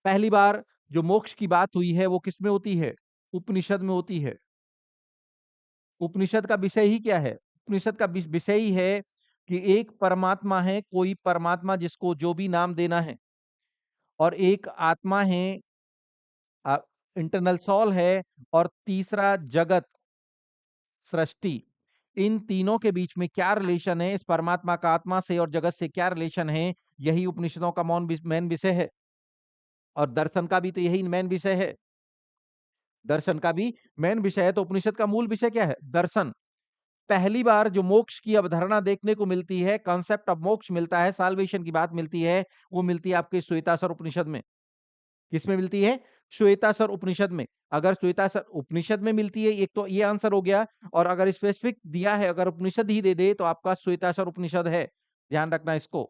पहली बार जो मोक्ष की बात हुई है वो किसमें होती है? उपनिषद में होती है। उपनिषद का विषय ही क्या है? उपनिषद का विषय ही है कि एक परमात्मा है, कोई परमात्मा जिसको जो भी नाम देना है, और एक आत्मा है, इंटरनल सोल है, और तीसरा जगत, सृष्टि। इन तीनों के बीच में क्या रिलेशन है, इस परमात्मा का आत्मा से और जगत से क्या रिलेशन है, यही उपनिषदों का मेन विषय है। और दर्शन का भी तो यही मेन विषय है। दर्शन का भी मेन विषय है, तो उपनिषद का मूल विषय क्या है? दर्शन। पहली बार जो मोक्ष की अवधारणा देखने को मिलती है, कॉन्सेप्ट ऑफ मोक्ष मिलता है, साल्वेशन की बात मिलती है, वो मिलती है आपके श्वेताश्वर उपनिषद में। किसमें मिलती है? श्वेताश्वर उपनिषद में। अगर श्वेताश्वर उपनिषद में मिलती है, एक तो ये आंसर हो गया, और अगर स्पेसिफिक दिया है, अगर उपनिषद ही दे दे तो आपका श्वेताश्वर उपनिषद है। ध्यान रखना इसको।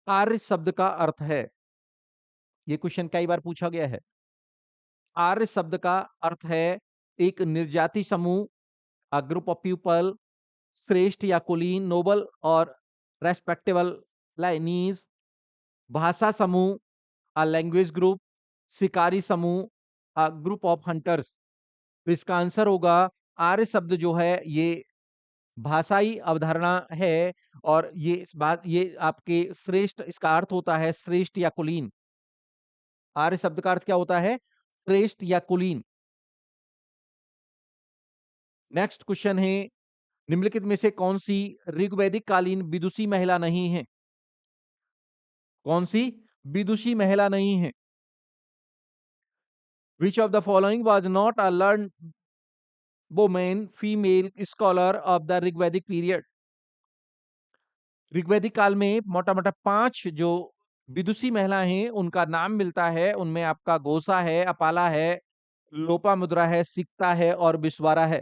आर्य शब्द का अर्थ है, ये क्वेश्चन कई बार पूछा गया है। आर्य शब्द का अर्थ है एक निर्जाति समूह, अ ग्रुप ऑफ पीपल, श्रेष्ठ या कुलीन, नोबल और रेस्पेक्टेबल लाइनीज, भाषा समूह, अ लैंग्वेज ग्रुप, शिकारी समूह, अ ग्रुप ऑफ हंटर्स। तो इसका आंसर होगा, आर्य शब्द जो है ये भाषाई अवधारणा है, और ये इस बात, ये आपके श्रेष्ठ, इसका अर्थ होता है श्रेष्ठ या कुलीन। आर्य शब्द का अर्थ क्या होता है? श्रेष्ठ या कुलीन। नेक्स्ट क्वेश्चन है, निम्नलिखित में से कौन सी ऋग्वैदिक कालीन विदुषी महिला नहीं है? कौन सी विदुषी महिला नहीं है? Which of the following was not a learn women female scholar of the Rigvedic period? ऋग्वैदिक काल में मोटा मोटा 5 जो विदुषी महिला हैं उनका नाम मिलता है। उनमें आपका घोषा है, अपाला है, लोपामुद्रा है, सिक्ता है और विश्वारा है।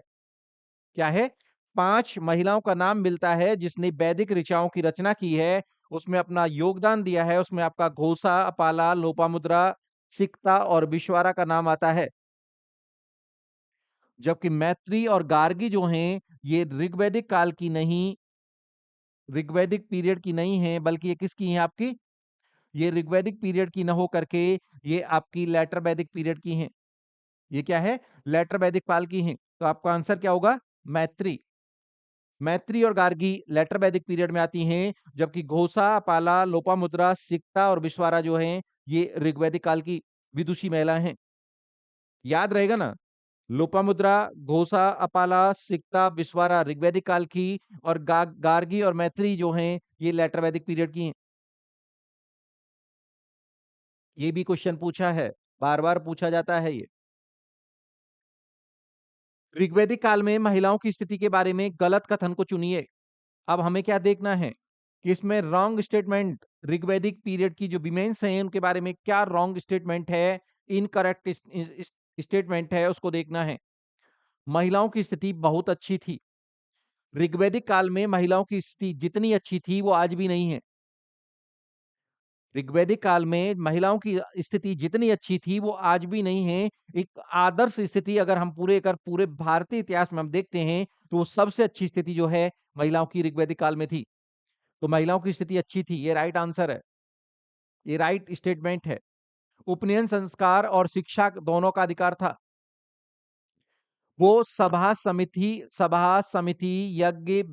क्या है? 5 महिलाओं का नाम मिलता है जिसने वैदिक ऋचाओं की रचना की है, उसमें अपना योगदान दिया है, उसमें आपका घोषा, अपाला, लोपामुद्रा, सिक्ता और विश्वारा का नाम आता है। जबकि मैत्री और गार्गी जो हैं, ये ऋग्वैदिक काल की नहीं, ऋग्वैदिक पीरियड की नहीं है, बल्कि ये किसकी हैं आपकी? ये ऋग्वैदिक पीरियड की ना हो करके ये आपकी लेटर वैदिक पीरियड की हैं। ये क्या है? लेटर वैदिक काल की हैं। तो आपका आंसर क्या होगा? मैत्री। मैत्री और गार्गी लेटर वैदिक पीरियड में आती हैं, जबकि घोषा, पाला, लोपामुद्रा, सिक्ता और विश्वारा जो हैं, ये ऋग्वैदिक काल की विदुषी महिला हैं। याद रहेगा ना? लोपामुद्रा, घोषा, अपाला, सिक्ता, विश्वारा ऋग्वैदिक काल की और गार्गी और मैत्री जो हैं, ये लेटर वैदिक पीरियड की हैं। ये भी क्वेश्चन पूछा है, बार-बार पूछा जाता है ये। ऋग्वैदिक काल में महिलाओं की स्थिति के बारे में गलत कथन को चुनिए। अब हमें क्या देखना है कि इसमें रॉन्ग स्टेटमेंट ऋग्वैदिक पीरियड की जो वीमेन्स हैं उनके बारे में क्या रॉन्ग स्टेटमेंट है, इनकरेक्ट स्टेटमेंट है उसको देखना है। महिलाओं की स्थिति बहुत अच्छी थी। ऋग्वैदिक काल में महिलाओं की स्थिति जितनी अच्छी थी वो आज भी नहीं है। ऋग्वैदिक काल में महिलाओं की स्थिति जितनी अच्छी थी वो आज भी नहीं है। एक आदर्श स्थिति अगर हम पूरे भारतीय इतिहास में हम देखते हैं तो वो सबसे अच्छी स्थिति जो है महिलाओं की ऋग्वैदिक काल में थी। तो महिलाओं की स्थिति अच्छी थी, ये राइट आंसर है, ये राइट स्टेटमेंट है। उपनयन संस्कार और शिक्षा दोनों का अधिकार था। वो सभा समिति, यज्ञ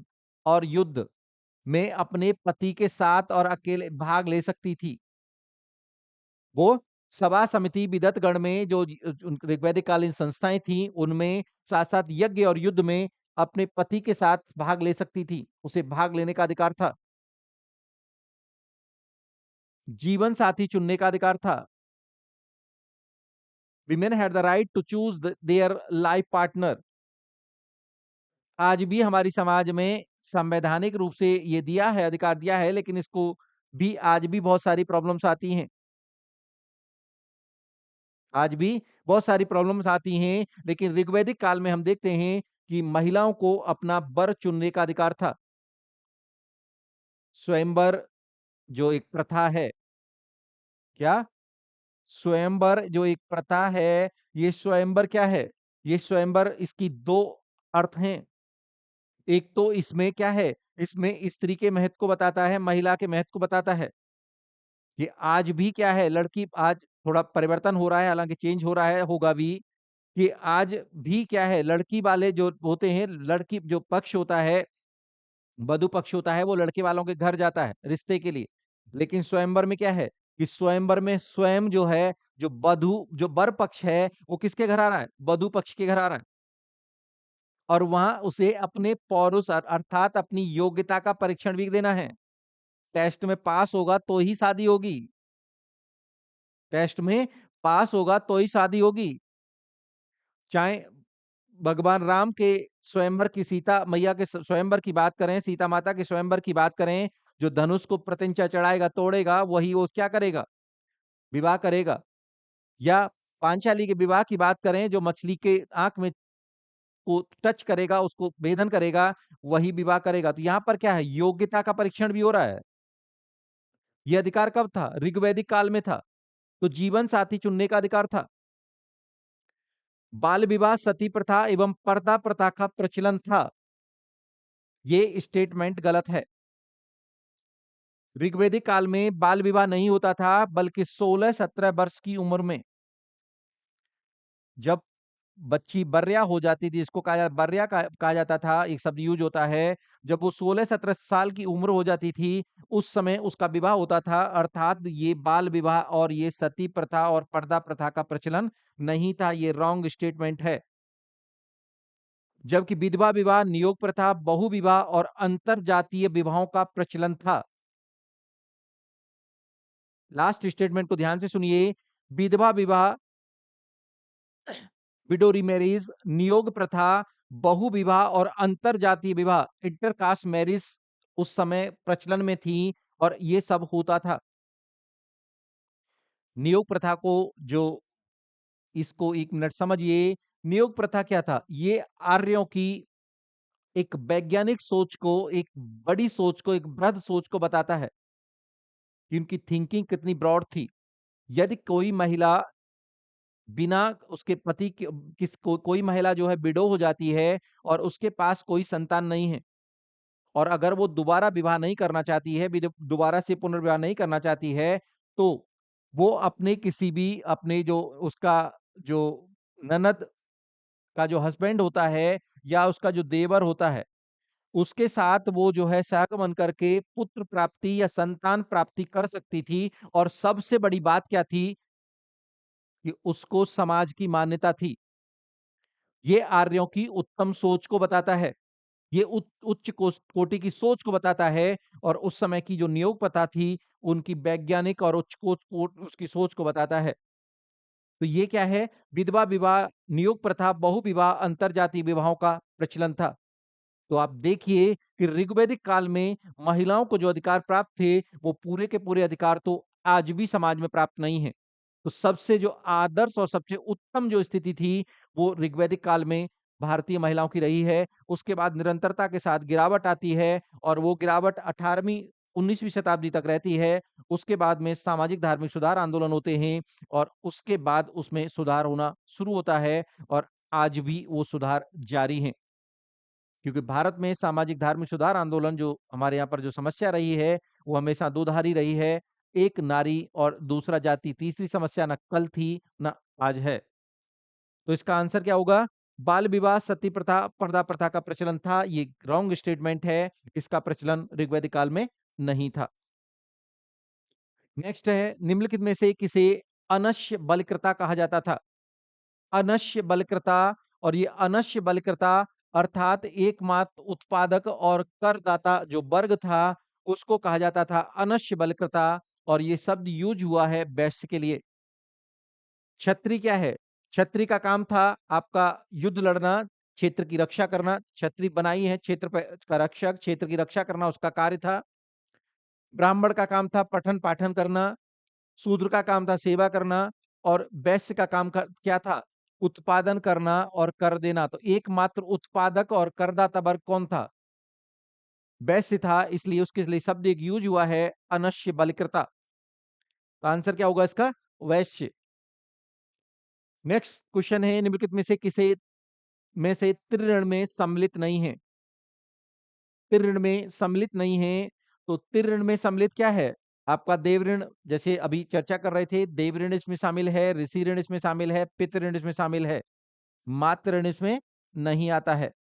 और युद्ध में अपने पति के साथ और अकेले भाग ले सकती थी। वो सभा समिति विदतगण में जो ऋग्वैदिक कालीन संस्थाएं थी, उनमें साथ-साथ यज्ञ और युद्ध में अपने पति के साथ भाग ले सकती थी। उसे भाग लेने का अधिकार था। जीवन साथी चुनने का अधिकार था। Women had the right to choose their life partner। आज भी हमारी समाज में संवैधानिक रूप से ये दिया है, अधिकार दिया है, लेकिन इसको भी आज भी बहुत सारी प्रॉब्लम्स आती हैं। आज भी बहुत सारी प्रॉब्लम्स आती हैं, लेकिन ऋग्वैदिक काल में हम देखते हैं कि महिलाओं को अपना वर चुनने का अधिकार था। स्वयंवर जो एक प्रथा है, क्या? स्वयंवर जो एक प्रथा है, ये स्वयंवर क्या है? ये स्वयंवर इसकी 2 अर्थ हैं। एक तो इसमें क्या है? इसमें स्त्री के महत्व को बताता है, महिला के महत्व को बताता है। ये आज भी क्या है, लड़की आज थोड़ा परिवर्तन हो रहा है, हालाँकि चेंज हो रहा है, होगा भी, कि आज भी क्या है, लड़की वाले जो होते हैं, लड़की जो पक्ष होता है, वधू पक्ष होता है, वो लड़के वालों के घर जाता है, रिश्ते के लिए। लेकिन स्वयंवर में क्या है, कि स्वयंवर में स्वयं जो है, जो वर पक्ष है, वो किसके घर आ रहा है? वधू पक्ष के घर आ रहा है। और वहाँ उसे अपने पौरुष अर्थात अपनी योग्यता का परीक्षण भी देना है। टेस्ट में पास होगा तो ही शादी होगी। टेस्ट में पास होगा तो ही शादी होगी। चाहे भगवान राम के स्वयंवर की सीता मैया के स्वयंवर की बात करें, सीता माता के स्वयंवर की बात करें, जो धनुष को प्रत्यंचा चढ़ाएगा, तोड़ेगा, वही वो क्या करेगा? विवाह करेगा। या पांचाली के विवाह की बात करें, जो मछली के आँख में को टच करेगा, उसको भेदन करेगा, वही विवाह करेगा। तो यहाँ पर क्या है? योग्यता का परीक्षण भी हो रहा है। ये अधिकार कब था? ऋग्वैदिक काल में था। तो जीवन साथी चुनने का अधिकार था। बाल विवाह, सती प्रथा एवं पर्दा प्रथा का प्रचलन था। ये स्टेटमेंट गलत है। ऋग्वैदिक काल में बाल विवाह नहीं होता था, बल्कि 16-17 वर्ष की उम्र में जब बच्ची बर्या हो जाती थी, इसको बर्या कहा जाता था, एक शब्द यूज़ होता है। जब वो 16-17 साल की उम्र हो जाती थी, उस समय उसका विवाह होता था, अर्थात ये बाल विवाह और ये सती प्रथा और पर्दा प्रथा का प्रचलन नहीं था, ये रॉन्ग स्टेटमेंट है। जबकि विधवा विवाह, नियोग प्रथा, बहु विवाह और अंतरजातीय विवाहों का प्रचलन था। लास्ट स्टेटमेंट को ध्यान से सुनिए, विधवा विवाह, विडो रीमैरिज, नियोग प्रथा, बहु विवाह और अंतरजातीय विवाह, इंटरकास्ट मैरिज उस समय प्रचलन में थी और ये सब होता था। नियोग प्रथा को जो इसको 1 मिनट समझिए, नियोग प्रथा क्या था? ये आर्यों की एक वैज्ञानिक सोच को, एक बड़ी सोच को, एक बृहद सोच को बताता है कि उनकी थिंकिंग कितनी ब्रॉड थी। यदि कोई महिला बिना उसके पति के कोई महिला जो है विडो हो जाती है और उसके पास कोई संतान नहीं है और अगर वो दोबारा विवाह नहीं करना चाहती है, दोबारा से पुनर्विवाह नहीं करना चाहती है, तो वो अपने किसी भी अपने जो उसका जो ननद का जो हस्बैंड होता है या उसका जो देवर होता है, उसके साथ वो जो है सहगमन करके पुत्र प्राप्ति या संतान प्राप्ति कर सकती थी और सबसे बड़ी बात क्या थी कि उसको समाज की मान्यता थी। ये आर्यों की उत्तम सोच को बताता है। ये उच्च कोटि की सोच को बताता है और उस समय की जो नियोग प्रथा थी, उनकी वैज्ञानिक और उच्च उसकी सोच को बताता है। तो ये क्या है? विधवा विवाह, नियोग प्रथा, बहुविवाह, अंतरजातीय विवाहों का प्रचलन था। तो आप देखिए कि ऋग्वैदिक काल में महिलाओं को जो अधिकार प्राप्त थे, वो पूरे के पूरे अधिकार तो आज भी समाज में प्राप्त नहीं है। तो सबसे जो आदर्श और सबसे उत्तम जो स्थिति थी, वो ऋग्वैदिक काल में भारतीय महिलाओं की रही है। उसके बाद निरंतरता के साथ गिरावट आती है और वो गिरावट 18वीं 19वीं शताब्दी तक रहती है। उसके बाद में सामाजिक धार्मिक सुधार आंदोलन होते हैं और उसके बाद उसमें सुधार होना शुरू होता है और आज भी वो सुधार जारी हैं। क्योंकि भारत में सामाजिक धार्मिक सुधार आंदोलन जो हमारे यहाँ पर जो समस्या रही है, वो हमेशा दोधारी रही है। एक नारी और दूसरा जाति, तीसरी समस्या ना कल थी, ना आज है। तो इसका आंसर क्या होगा? बाल विवाह, सती प्रथा, पर्दा प्रथा का प्रचलन था। ये रॉन्ग स्टेटमेंट है। इसका प्रचलन ऋग्वैदिक काल में नहीं था। नेक्स्ट है, निम्नलिखित में से किसे अनश्य बलिकृता कहा जाता था? अनश्य बलिकृता, और ये अनश्य बलिकृता अर्थात एकमात्र उत्पादक और करदाता जो वर्ग था, उसको कहा जाता था अनश्य बलिकृता और ये शब्द यूज हुआ है वैश्य के लिए। क्षत्रिय क्या है? क्षत्रिय का काम था आपका युद्ध लड़ना, क्षेत्र की रक्षा करना। क्षत्रिय बनाई है क्षेत्र का रक्षक, क्षेत्र की रक्षा करना उसका कार्य था। ब्राह्मण का काम था पठन-पाठन करना, शूद्र का काम था सेवा करना और वैश्य का काम क्या था? उत्पादन करना और कर देना। तो एकमात्र उत्पादक और करदाता वर्ग कौन था? वैश्य था, इसलिए उसके लिए शब्द एक यूज हुआ है अनश्य बलिकृता। तो आंसर क्या होगा इसका? वैश्य। नेक्स्ट क्वेश्चन है, निम्नलिखित में से किसे में से त्रिऋण में सम्मिलित नहीं है? त्रिऋण में सम्मिलित नहीं है, तो त्रिऋण में सम्मिलित क्या है? आपका देव ऋण, जैसे अभी चर्चा कर रहे थे, देव ऋण इसमें शामिल है, ऋषि ऋण इसमें शामिल है, पितृ ऋण इसमें शामिल है, मातृ ऋण इसमें नहीं आता है।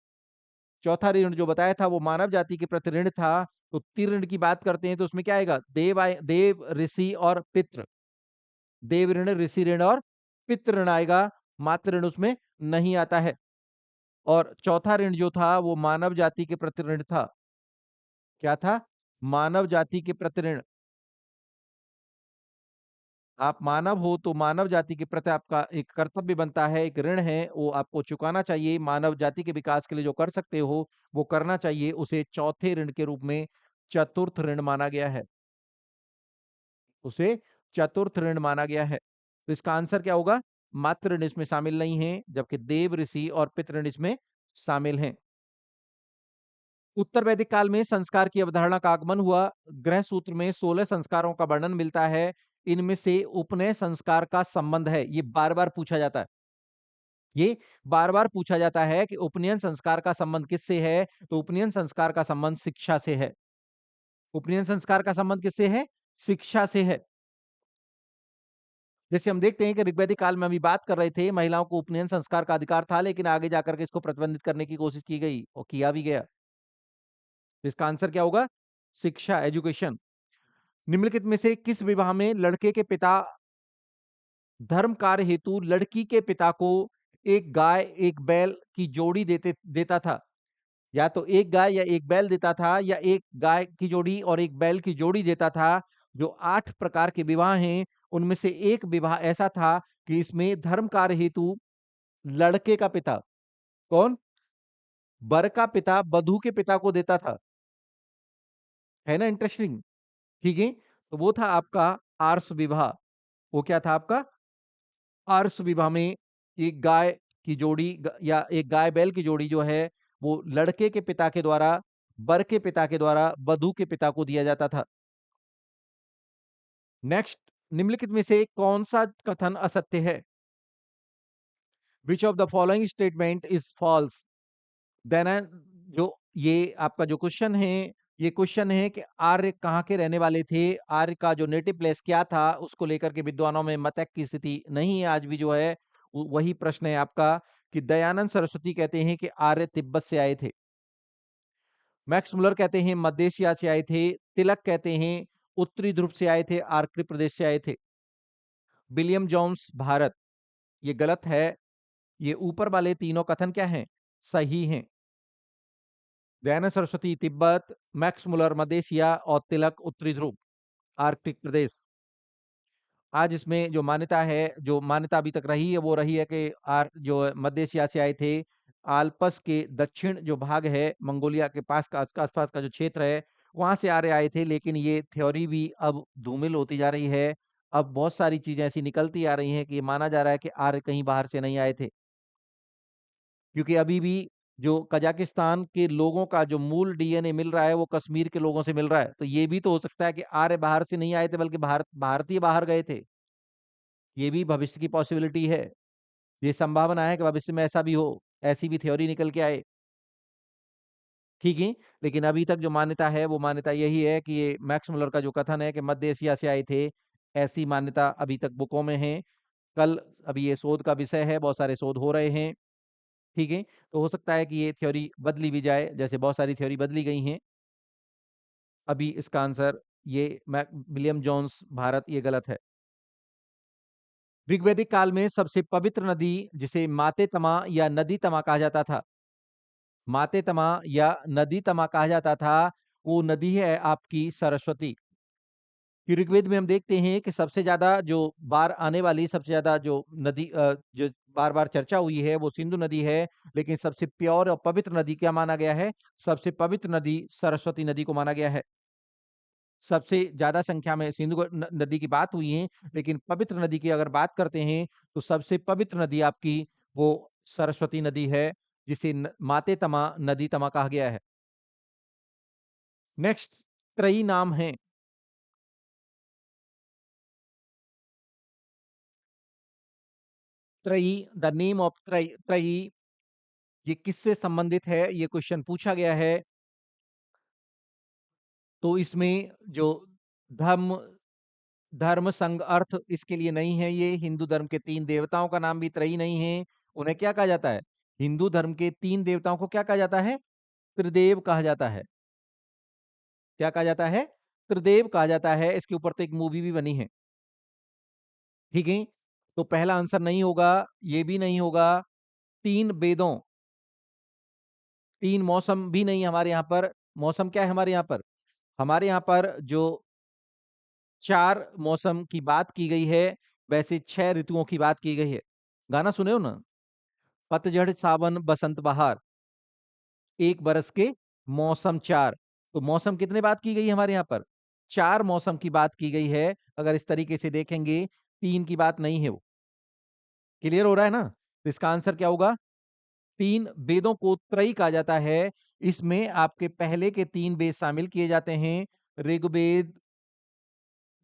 चौथा ऋण जो बताया था वो मानव जाति के प्रति ऋण था, तो त्रिऋण की बात करते हैं तो उसमें क्या आएगा? देव, ऋषि और पितृ। देव ऋण, ऋषि ऋण और पितृ ऋण आएगा, मातृ ऋण उसमें नहीं आता है। और चौथा ऋण जो था वो मानव जाति के प्रति ऋण था। क्या था? मानव जाति के प्रति ऋण। आप मानव हो तो मानव जाति के प्रति आपका एक कर्तव्य बनता है, एक ऋण है, वो आपको चुकाना चाहिए। मानव जाति के विकास के लिए जो कर सकते हो, वो करना चाहिए। उसे चौथे ऋण के रूप में चतुर्थ ऋण माना गया है। उसे चतुर्थ ऋण माना गया है। तो इसका आंसर क्या होगा? मातृ ऋण इसमें शामिल नहीं है, जबकि देव, ऋषि और पितृ ऋण इसमें शामिल हैं। उत्तर वैदिक काल में संस्कार की अवधारणा का आगमन हुआ। गृह सूत्र में 16 संस्कारों का वर्णन मिलता है। इनमें से उपनयन संस्कार का संबंध है, ये बार-बार पूछा जाता है। ये बार-बार पूछा जाता है कि उपनयन संस्कार का संबंध किससे है? तो उपनयन संस्कार का संबंध शिक्षा से है। उपनयन संस्कार का संबंध किससे है? शिक्षा से है। जैसे हम देखते हैं कि ऋग्वैदिक काल में अभी बात कर रहे थे, महिलाओं को उपनयन संस्कार का अधिकार था, लेकिन आगे जाकर के इसको प्रतिबंधित करने की कोशिश की गई और किया भी गया। तो इसका आंसर क्या होगा? शिक्षा, एजुकेशन। निम्नलिखित में से किस विवाह में लड़के के पिता धर्म कार्य हेतु लड़की के पिता को एक गाय, एक बैल की जोड़ी देता था? या तो एक गाय या एक बैल देता था या एक गाय की जोड़ी और एक बैल की जोड़ी देता था। जो 8 प्रकार के विवाह हैं, उनमें से एक विवाह ऐसा था कि इसमें धर्म कार्य हेतु लड़के का पिता, कौन? वर का पिता वधू के पिता को देता था। है ना इंटरेस्टिंग? ठीक है? तो वो था आपका आर्ष विवाह। वो क्या था आपका? आर्ष विवाह में एक गाय की जोड़ी या एक गाय बैल की जोड़ी जो है, वो लड़के के पिता के द्वारा, वर के पिता के द्वारा वधू के पिता को दिया जाता था। नेक्स्ट, निम्नलिखित में से कौन सा कथन असत्य है? Which of the following statement is false? Then जो ये आपका जो क्वेश्चन है, ये क्वेश्चन है कि आर्य कहाँ के रहने वाले थे, आर्य का जो नेटिव प्लेस क्या था, उसको लेकर के विद्वानों में मतैक की स्थिति नहीं है आज भी जो है। वही प्रश्न है आपका कि दयानंद सरस्वती कहते हैं कि आर्य तिब्बत से आए थे। मैक्स मुलर कहते हैं मध्य एशिया से आए थे। तिलक कहते हैं उत्तरी ध्रुव से आए थे, आर्कटिक प्रदेश से आए थे। विलियम जोन्स भारत, ये गलत है। ये ऊपर वाले तीनों कथन क्या हैं? सही हैं। दयानंद सरस्वती तिब्बत, मैक्स मुलर मध्य एशिया और तिलक उत्तरी ध्रुव, आर्कटिक प्रदेश। आज इसमें जो मान्यता है, जो मान्यता अभी तक रही है, वो रही है कि जो मध्य एशिया से आए थे। आल्पस के दक्षिण जो भाग है, मंगोलिया के पास का आसपास का जो क्षेत्र है, वहां से आर्य आए थे। लेकिन ये थ्योरी भी अब धूमिल होती जा रही है। अब बहुत सारी चीजें ऐसी निकलती आ रही हैं कि ये माना जा रहा है कि आर्य कहीं बाहर से नहीं आए थे, क्योंकि अभी भी जो कजाकिस्तान के लोगों का जो मूल डीएनए मिल रहा है, वो कश्मीर के लोगों से मिल रहा है। तो ये भी तो हो सकता है कि आर्य बाहर से नहीं आए थे, बल्कि भारतीय बाहर गए थे। ये भी भविष्य की पॉसिबिलिटी है। ये संभावना है कि भविष्य में ऐसा भी हो, ऐसी भी थ्योरी निकल के आए। ठीक है, लेकिन अभी तक जो मान्यता है, वो मान्यता यही है कि ये मैक्स मुलर का जो कथन है कि मध्य एशिया से आए थे, ऐसी मान्यता अभी तक बुकों में है। कल अभी ये शोध का विषय है, बहुत सारे शोध हो रहे हैं। ठीक है, तो हो सकता है कि ये थ्योरी बदली भी जाए, जैसे बहुत सारी थ्योरी बदली गई हैं। अभी इसका आंसर ये विलियम जोन्स भारत, ये गलत है। ऋग्वैदिक काल में सबसे पवित्र नदी जिसे माते तमा या नदी तमा कहा जाता था, माते तमा या नदी तमा कहा जाता था, वो नदी है आपकी सरस्वती। कि ऋग्वेद में हम देखते हैं कि सबसे ज्यादा जो बार आने वाली, सबसे ज्यादा जो नदी जो बार बार चर्चा हुई है, वो सिंधु नदी है। लेकिन सबसे प्योर और पवित्र नदी क्या माना गया है? सबसे पवित्र नदी सरस्वती नदी को माना गया है। सबसे ज्यादा संख्या में सिंधु नदी की बात हुई है, लेकिन पवित्र नदी की अगर बात करते हैं, तो सबसे पवित्र नदी आपकी वो सरस्वती नदी है, जिसे माते तमा नदी तमा कहा गया है। नेक्स्ट, त्रयी नाम है। त्रयी, द नेम ऑफ त्रयी, ये किससे संबंधित है? ये क्वेश्चन पूछा गया है। तो इसमें जो धर्म धर्म संघ अर्थ इसके लिए नहीं है। ये हिंदू धर्म के तीन देवताओं का नाम भी त्रयी नहीं है। उन्हें क्या कहा जाता है? हिंदू धर्म के तीन देवताओं को क्या कहा जाता है? त्रिदेव कहा जाता है। क्या कहा जाता है? त्रिदेव कहा जाता है। इसके ऊपर तो एक मूवी भी बनी है। ठीक है, तो पहला आंसर नहीं होगा, ये भी नहीं होगा। तीन वेदों, तीन मौसम भी नहीं हमारे यहाँ पर। मौसम क्या है हमारे यहाँ पर? हमारे यहाँ पर जो चार मौसम की बात की गई है, वैसे छह ऋतुओं की बात की गई है। गाना सुने हो ना? पतझड़ सावन बसंत बहार, एक बरस के मौसम चार। तो मौसम कितने बात की गई है हमारे यहाँ पर? चार मौसम की बात की गई है। अगर इस तरीके से देखेंगे, तीन की बात नहीं है वो। क्लियर हो रहा है ना? तो इसका आंसर क्या होगा? तीन वेदों को त्रयी कहा जाता है। इसमें आपके पहले के तीन वेद शामिल किए जाते हैं, ऋग्वेद,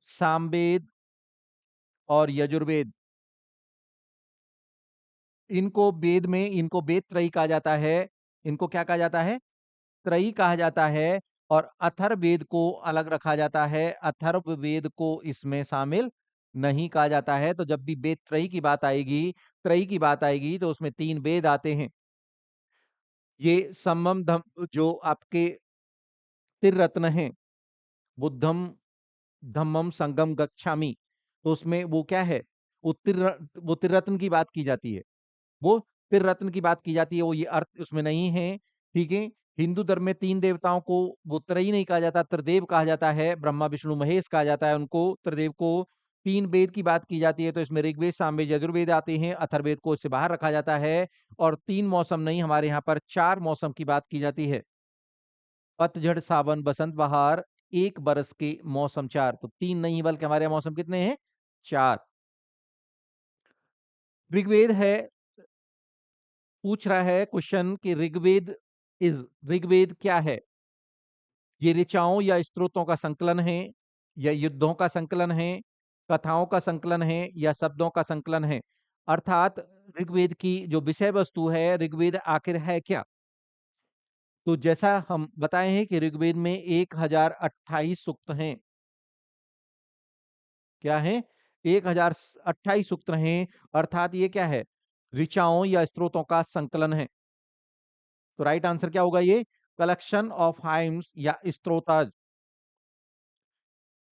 सामवेद और यजुर्वेद। इनको वेद त्रयी कहा जाता है। इनको क्या कहा जाता है? त्रयी कहा जाता है। और अथर्ववेद को अलग रखा जाता है। अथर्ववेद को इसमें शामिल नहीं कहा जाता है। तो जब भी वेद त्रयी की बात आएगी, तो उसमें तीन वेद आते हैं। ये सम्मम जो आपके त्रिरत्न हैं, बुद्धम धम्मम संगम गच्छामि, तो उसमें वो क्या है? वो त्रिरत्न की बात की जाती है। वो त्रिरत्न की बात की जाती है, वो ये अर्थ उसमें नहीं है। ठीक है, हिंदू धर्म में तीन देवताओं को वो त्रयी नहीं कहा जाता, त्रिदेव कहा जाता है। ब्रह्मा विष्णु महेश कहा जाता है उनको, त्रिदेव को। तीन वेद की बात की जाती है, तो इसमें ऋग्वेद, सामवेद, यजुर्वेद आते हैं। अथर्ववेद को इससे बाहर रखा जाता है। और तीन मौसम नहीं, हमारे यहाँ पर चार मौसम की बात की जाती है। पतझड़ सावन बसंत बहार, एक बरस के मौसम चार। तो तीन नहीं, बल्कि हमारे यहाँ मौसम कितने हैं? चार। ऋग्वेद है, पूछ रहा है क्वेश्चन कि ऋग्वेद इज ऋग्वेद क्या है? ये ऋचाओं या स्तोत्रों का संकलन है, या युद्धों का संकलन है, कथाओं का संकलन है, या शब्दों का संकलन है? अर्थात ऋग्वेद की जो विषय वस्तु है, ऋग्वेद आखिर है क्या? तो जैसा हम बताए हैं कि ऋग्वेद में 1028 सूक्त हैं। क्या है? 1028 सूक्त हैं, अर्थात ये क्या है? ऋचाओं या स्तोत्रों का संकलन है। तो राइट आंसर क्या होगा? ये कलेक्शन ऑफ हाइम्स या स्तोत्राज।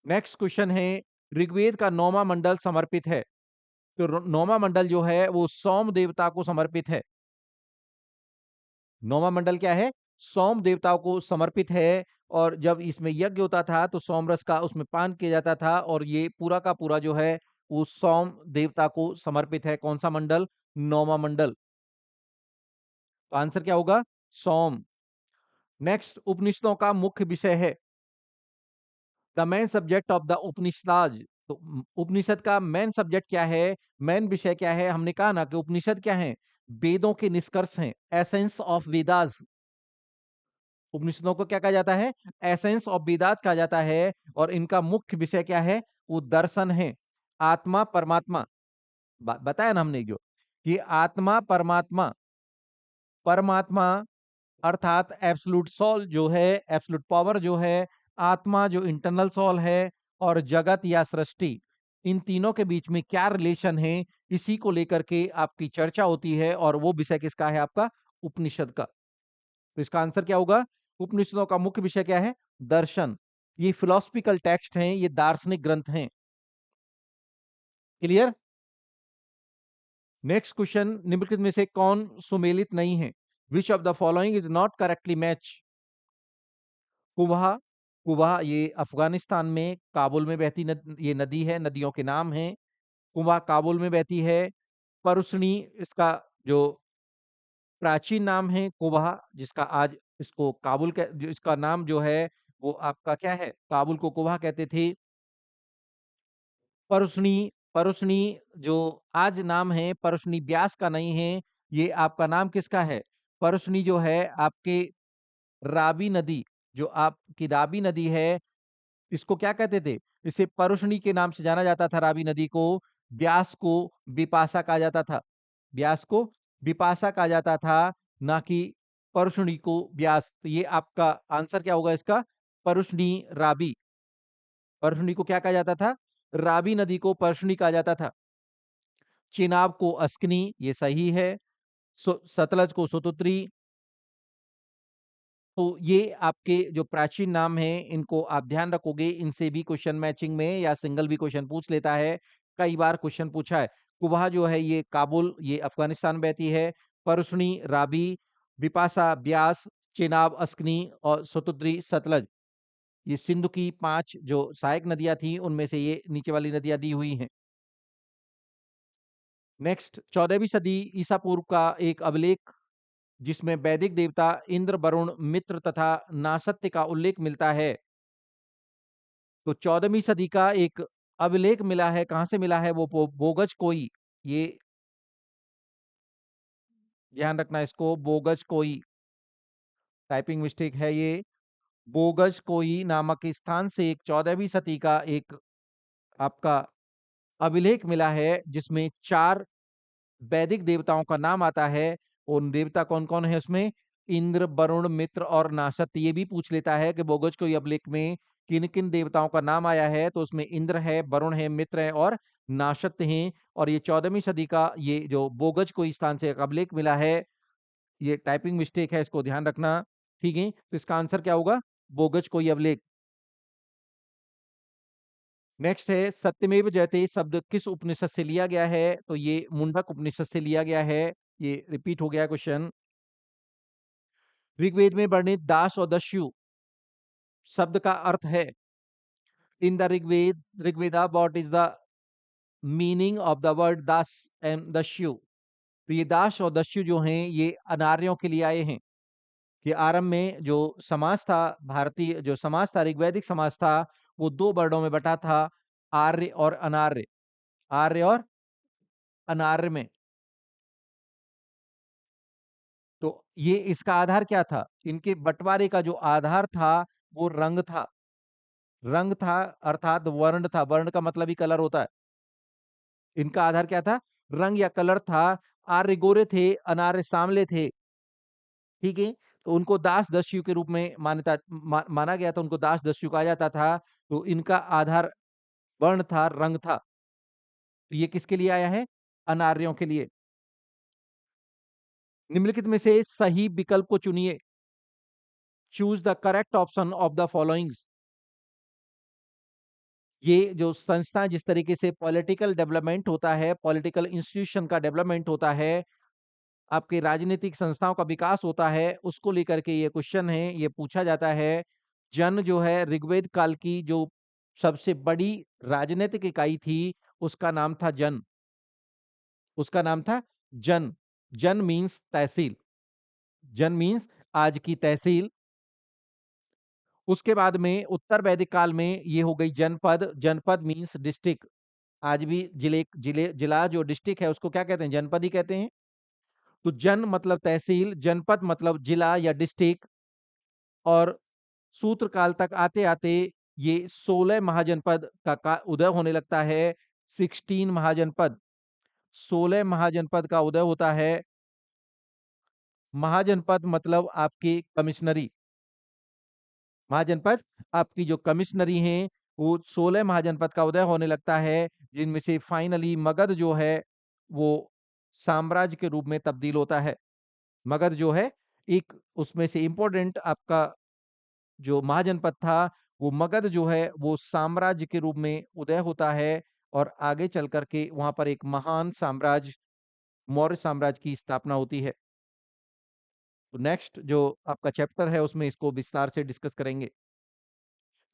नेक्स्ट क्वेश्चन है, ऋग्वेद का नौवां मंडल समर्पित है। तो नौवां मंडल जो है वो सोम देवता को समर्पित है। नौवां मंडल क्या है? सोम देवता को समर्पित है। और जब इसमें यज्ञ होता था तो सोमरस का उसमें पान किया जाता था, और ये पूरा का पूरा जो है वो सोम देवता को समर्पित है। कौन सा मंडल? नौवां मंडल। तो आंसर क्या होगा? सोम। नेक्स्ट, उपनिषदों का मुख्य विषय है। The main subject of the Upanishad. तो उपनिषद का मेन सब्जेक्ट क्या है? मेन विषय क्या है? हमने कहा ना कि उपनिषद क्या है? वेदों के निष्कर्ष हैं, एसेंस ऑफ वेदास। उपनिषदों को क्या कहा जाता है? एसेंस ऑफ वेदास कहा जाता है। और इनका मुख्य विषय क्या है? वो दर्शन है, आत्मा परमात्मा। बताया ना हमने जो कि आत्मा परमात्मा, परमात्मा अर्थात एब्सोल्यूट सोल जो है, एब्सोल्यूट पावर जो है, आत्मा जो इंटरनल सोल है, और जगत या सृष्टि, इन तीनों के बीच में क्या रिलेशन है, इसी को लेकर के आपकी चर्चा होती है। और वो विषय किसका है? आपका उपनिषद का। तो इसका आंसर क्या होगा? उपनिषदों का मुख्य विषय क्या है? दर्शन। ये फिलोसफिकल टेक्स्ट हैं, ये दार्शनिक ग्रंथ हैं। क्लियर? नेक्स्ट क्वेश्चन, निम्नलिखित में से कौन सुमेलित नहीं है? Which of the following is not correctly match? Kubha. Kubha ये अफगानिस्तान में काबुल में बहती ये नदी है, नदियों के नाम हैं। कुबहा काबुल में बहती है। परुसनी इसका जो प्राचीन नाम है कुबहा, जिसका आज इसको काबुल का जो इसका नाम जो है वो आपका क्या है? काबुल को कुबहा कहते थे। परुसनी, परुसनी जो आज नाम है, परुसनी ब्यास का नहीं है। ये आपका नाम किसका है? परुसनी जो है आपके रावी नदी, जो आपकी रावी नदी है, इसको क्या कहते थे? इसे परुशनी के नाम से जाना जाता था रावी नदी को। ब्यास को बिपाशा कहा जाता था। ब्यास को बिपाशा कहा जाता था, ना कि परुशनी को ब्यास। तो ये आपका आंसर क्या होगा इसका? परुशनी रावी। परुशनी को क्या कहा जाता था? रावी नदी को परुशनी कहा जाता था। चिनाब को अस्कनी, ये सही है। सतलज को सुतुत्री। तो ये आपके जो प्राचीन नाम हैं, इनको आप ध्यान रखोगे। इनसे भी क्वेश्चन मैचिंग में या सिंगल भी क्वेश्चन पूछ लेता है। कई बार क्वेश्चन पूछा है। कुबहा जो है ये काबुल, ये अफगानिस्तान में बहती है। परसनी राबी, बिपाशा ब्यास, चेनाब अस्कनी, और सतुद्री सतलज, ये सिंधु की 5 जो सहायक नदियां थी, उनमें से ये नीचे वाली नदियां दी हुई हैं। नेक्स्ट, 14वीं सदी ईसा पूर्व का एक अभिलेख जिसमें वैदिक देवता इंद्र, वरुण, मित्र तथा नासत्य का उल्लेख मिलता है। तो 14वीं सदी का एक अभिलेख मिला है, कहां से मिला है? वो बोगज कोई। ये ध्यान रखना, इसको बोगज कोई, टाइपिंग मिस्टेक है ये। बोगज कोई नामक स्थान से एक 14वीं सदी का एक आपका अभिलेख मिला है, जिसमें 4 वैदिक देवताओं का नाम आता है। उन देवता कौन-कौन है उसमें? इंद्र, वरुण, मित्र और नासत्य। ये भी पूछ लेता है कि बोगज कोई अभिलेख में किन-किन देवताओं का नाम आया है, तो उसमें इंद्र है, वरुण है, मित्र है और नासत्य हैं। और ये 14वीं सदी का ये जो बोगज कोई स्थान से एक अभिलेख मिला है, ये टाइपिंग मिस्टेक है, इसको ध्यान रखना। ठीक है? तो इसका आंसर क्या होगा? बोगज कोई अभिलेख। नेक्स्ट है, सत्यमेव जयते शब्द किस उपनिषद से लिया गया है? तो ये मुंडक उपनिषद से लिया गया है। ये रिपीट हो गया क्वेश्चन। ऋग्वेद में वर्णित दास और दस्यु शब्द का अर्थ है। In the Rigveda what is the meaning of the word Das and Dasyu? तो ये दास और दस्यु जो हैं, ये अनार्यों के लिए आए हैं। कि आरंभ में जो समाज था, भारतीय जो समाज था, ऋग्वैदिक समाज था, वो 2 वर्णों में बटा था, आर्य और अनार्य। आर्य और अनार्य में। तो ये इसका आधार क्या था? इनके बँटवारे का जो आधार था, वो रंग था। रंग था अर्थात वर्ण था, वर्ण का मतलब ही कलर होता है। इनका आधार क्या था? रंग या कलर था। आर्य गोरे थे, अनार्य सांवले थे, ठीक है? तो उनको दास-दस्यु के रूप में माना गया था, उनको दास-दस्यु कहा जाता था। तो इनका आधार वर्ण था, रंग था। तो ये किसके लिए आया है? अनार्यों के लिए। निम्नलिखित में से सही विकल्प को चुनिए। Choose the correct option of the followings. ये जो संस्था जिस तरीके से पॉलिटिकल डेवलपमेंट होता है, पॉलिटिकल इंस्टीट्यूशन का डेवलपमेंट होता है, आपके राजनीतिक संस्थाओं का विकास होता है, उसको लेकर के ये क्वेश्चन है, ये पूछा जाता है। जन जो है ऋग्वेद काल की जो सबसे बड़ी राजनीतिक इकाई थी, उसका नाम था जन। उसका नाम था जन। जन मीन्स तहसील। जन मीन्स आज की तहसील। उसके बाद में उत्तर वैदिक काल में ये हो गई जनपद। जनपद मीन्स डिस्ट्रिक्ट। आज भी जिला जो डिस्ट्रिक्ट है उसको क्या कहते हैं? जनपद ही कहते हैं। तो जन मतलब तहसील, जनपद मतलब जिला या डिस्ट्रिक्ट। और सूत्र काल तक आते-आते ये 16 महाजनपद का उदय होने लगता है। 16 महाजनपद, 16 महाजनपद का उदय होता है। महाजनपद मतलब आपकी कमिश्नरी। महाजनपद आपकी जो कमिश्नरी हैं, वो 16 महाजनपद का उदय होने लगता है, जिनमें से फाइनली मगध जो है, वो साम्राज्य के रूप में तब्दील होता है। मगध जो है, एक उसमें से इम्पोर्टेंट आपका जो महाजनपद था, वो मगध जो है, वो साम्राज्य के रूप में उदय होता है और आगे चल कर के वहाँ पर एक महान साम्राज्य, मौर्य साम्राज्य की स्थापना होती है। तो नेक्स्ट जो आपका चैप्टर है, उसमें इसको विस्तार से डिस्कस करेंगे।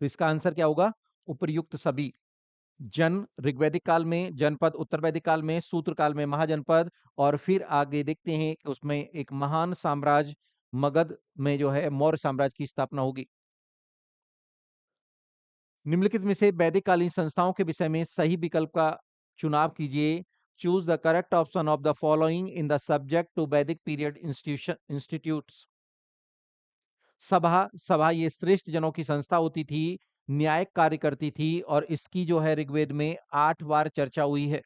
तो इसका आंसर क्या होगा? उपर्युक्त सभी। जन ऋग्वैदिक काल में, जनपद उत्तर वैदिक काल में, सूत्र काल में महाजनपद और फिर आगे देखते हैं कि उसमें एक महान साम्राज्य मगध में जो है मौर्य साम्राज्य की स्थापना होगी। निम्नलिखित में से वैदिक कालीन संस्थाओं के विषय में सही विकल्प का चुनाव कीजिए। Choose the correct option of the following in the subject to Vedic period institutes. सभा सभा ये श्रेष्ठ जनों की संस्था होती थी, न्यायिक कार्य करती थी और इसकी जो है ऋग्वेद में 8 बार चर्चा हुई है।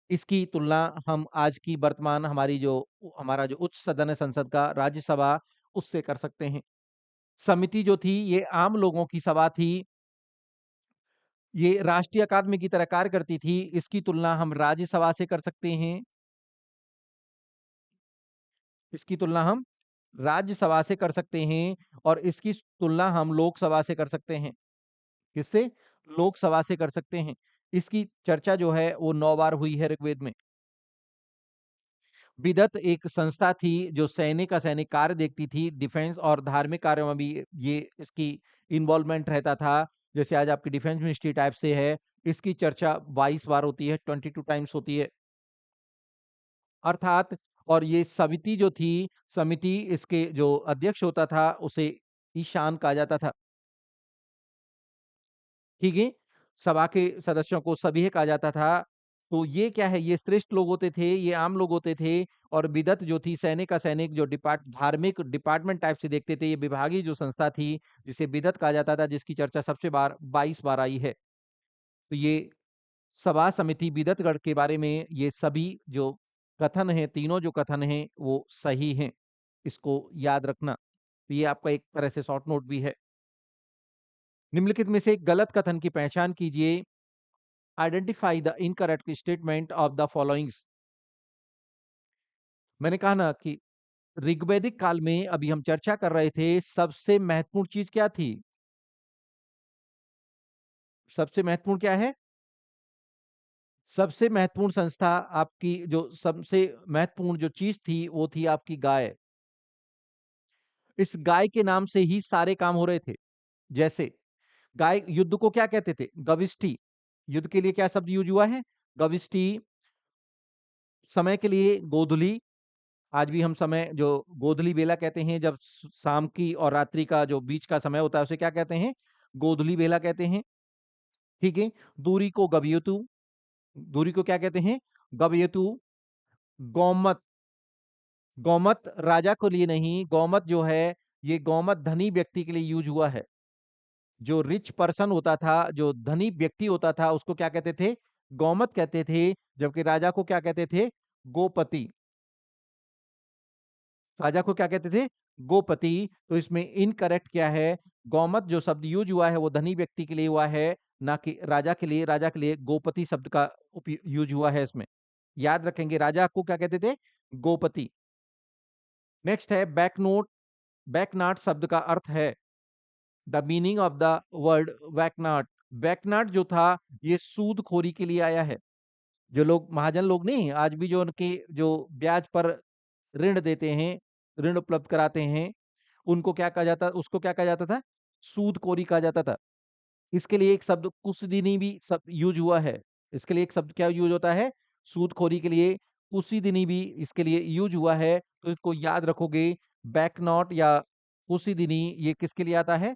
इसकी तुलना हम आज की वर्तमान हमारा जो उच्च सदन है संसद का, राज्यसभा, उससे कर सकते हैं। समिति जो थी ये आम लोगों की सभा थी। ये राष्ट्रीय अकादमी की तरह कार्य करती थी। इसकी तुलना हम राज्यसभा से कर सकते हैं। इसकी तुलना हम राज्यसभा से कर सकते हैं और इसकी तुलना हम लोकसभा से कर सकते हैं। किससे? लोकसभा से कर सकते हैं। इसकी चर्चा जो है वो 9 बार हुई है ऋग्वेद में। विदत एक संस्था थी जो सैनिक असैनिक कार्य देखती थी, डिफेंस और धार्मिक कार्यों में भी ये इसकी इन्वॉल्वमेंट रहता था। जैसे आज आपकी डिफेंस मिनिस्ट्री टाइप से है, इसकी चर्चा 22 बार होती है, 22 टाइम्स होती है। अर्थात और ये समिति जो थी, समिति इसके जो अध्यक्ष होता था, उसे ईशान कहा जाता था। ठीक है? सभा के सदस्यों को सभीह कहा जाता था। तो ये क्या है, ये श्रेष्ठ लोग होते थे, ये आम लोग होते थे और विदत जो थी सैनिक असैनिक जो धार्मिक डिपार्टमेंट टाइप से देखते थे, ये विभागीय जो संस्था थी, जिसे विदत कहा जाता था, जिसकी चर्चा सबसे बार 22 बार आई है। तो ये सभा समिति विदतगढ़ के बारे में ये सभी जो कथन हैं, तीनों जो कथन हैं, वो सही हैं। इसको याद रखना। तो ये आपका एक तरह से शॉर्ट नोट भी है। निम्नलिखित में से गलत कथन की पहचान कीजिए। Identify the incorrect statement of the followings. मैंने कहा ना कि ऋग्वैदिक काल में अभी हम चर्चा कर रहे थे, सबसे महत्वपूर्ण चीज़ क्या थी? सबसे महत्वपूर्ण क्या है? सबसे महत्वपूर्ण संस्था आपकी जो सबसे महत्वपूर्ण जो चीज़ थी, वो थी आपकी गाय। इस गाय के नाम से ही सारे काम हो रहे थे। जैसे गाय युद्ध को क्या कहते थे? गविष्टि। युद्ध के लिए क्या शब्द यूज़ हुआ है? गविष्टि। समय के लिए गोधूली। आज भी हम समय जो गोधूली बेला कहते हैं, जब शाम की और रात्रि का जो बीच का समय होता है, उसे क्या कहते हैं? गोधूली बेला कहते हैं। ठीक है? दूरी को गवियतु। दूरी को क्या कहते हैं? गवियतु। गौमत। गौमत राजा को लिए नहीं, गौमत जो है ये गौमत धनी व्यक्ति के लिए यूज हुआ है। जो रिच पर्सन होता था, जो धनी व्यक्ति होता था, उसको क्या कहते थे? गौमत कहते थे, जबकि राजा को क्या कहते थे? गोपति। राजा को क्या कहते थे? गोपति। तो इसमें इनकरेक्ट क्या है? गौमत जो शब्द यूज हुआ है वो धनी व्यक्ति के लिए हुआ है, ना कि राजा के लिए। राजा के लिए गोपति शब्द का यूज हुआ है इसमें। याद रखेंगे, राजा को क्या कहते थे? गोपति। नेक्स्ट है बैकनोट। बैकनाट शब्द का अर्थ है, the meaning of the word Bekanat. बैकनाट जो था ये सूदखोरी के लिए आया है। जो लोग महाजन लोग नहीं, आज भी जो उनके जो ब्याज पर ऋण देते हैं, ऋण उपलब्ध कराते हैं, उनको क्या कहा जाता, उसको क्या कहा जाता था? सूदखोरी कहा जाता था। इसके लिए एक शब्द कुसदिनी भी शब्द यूज हुआ है। इसके लिए एक शब्द क्या यूज होता है? सूदखोरी के लिए कुसीदिनी भी इसके लिए यूज हुआ है। तो इसको याद रखोगे, बैकनॉट या कुसीदिनी ये किसके लिए आता है?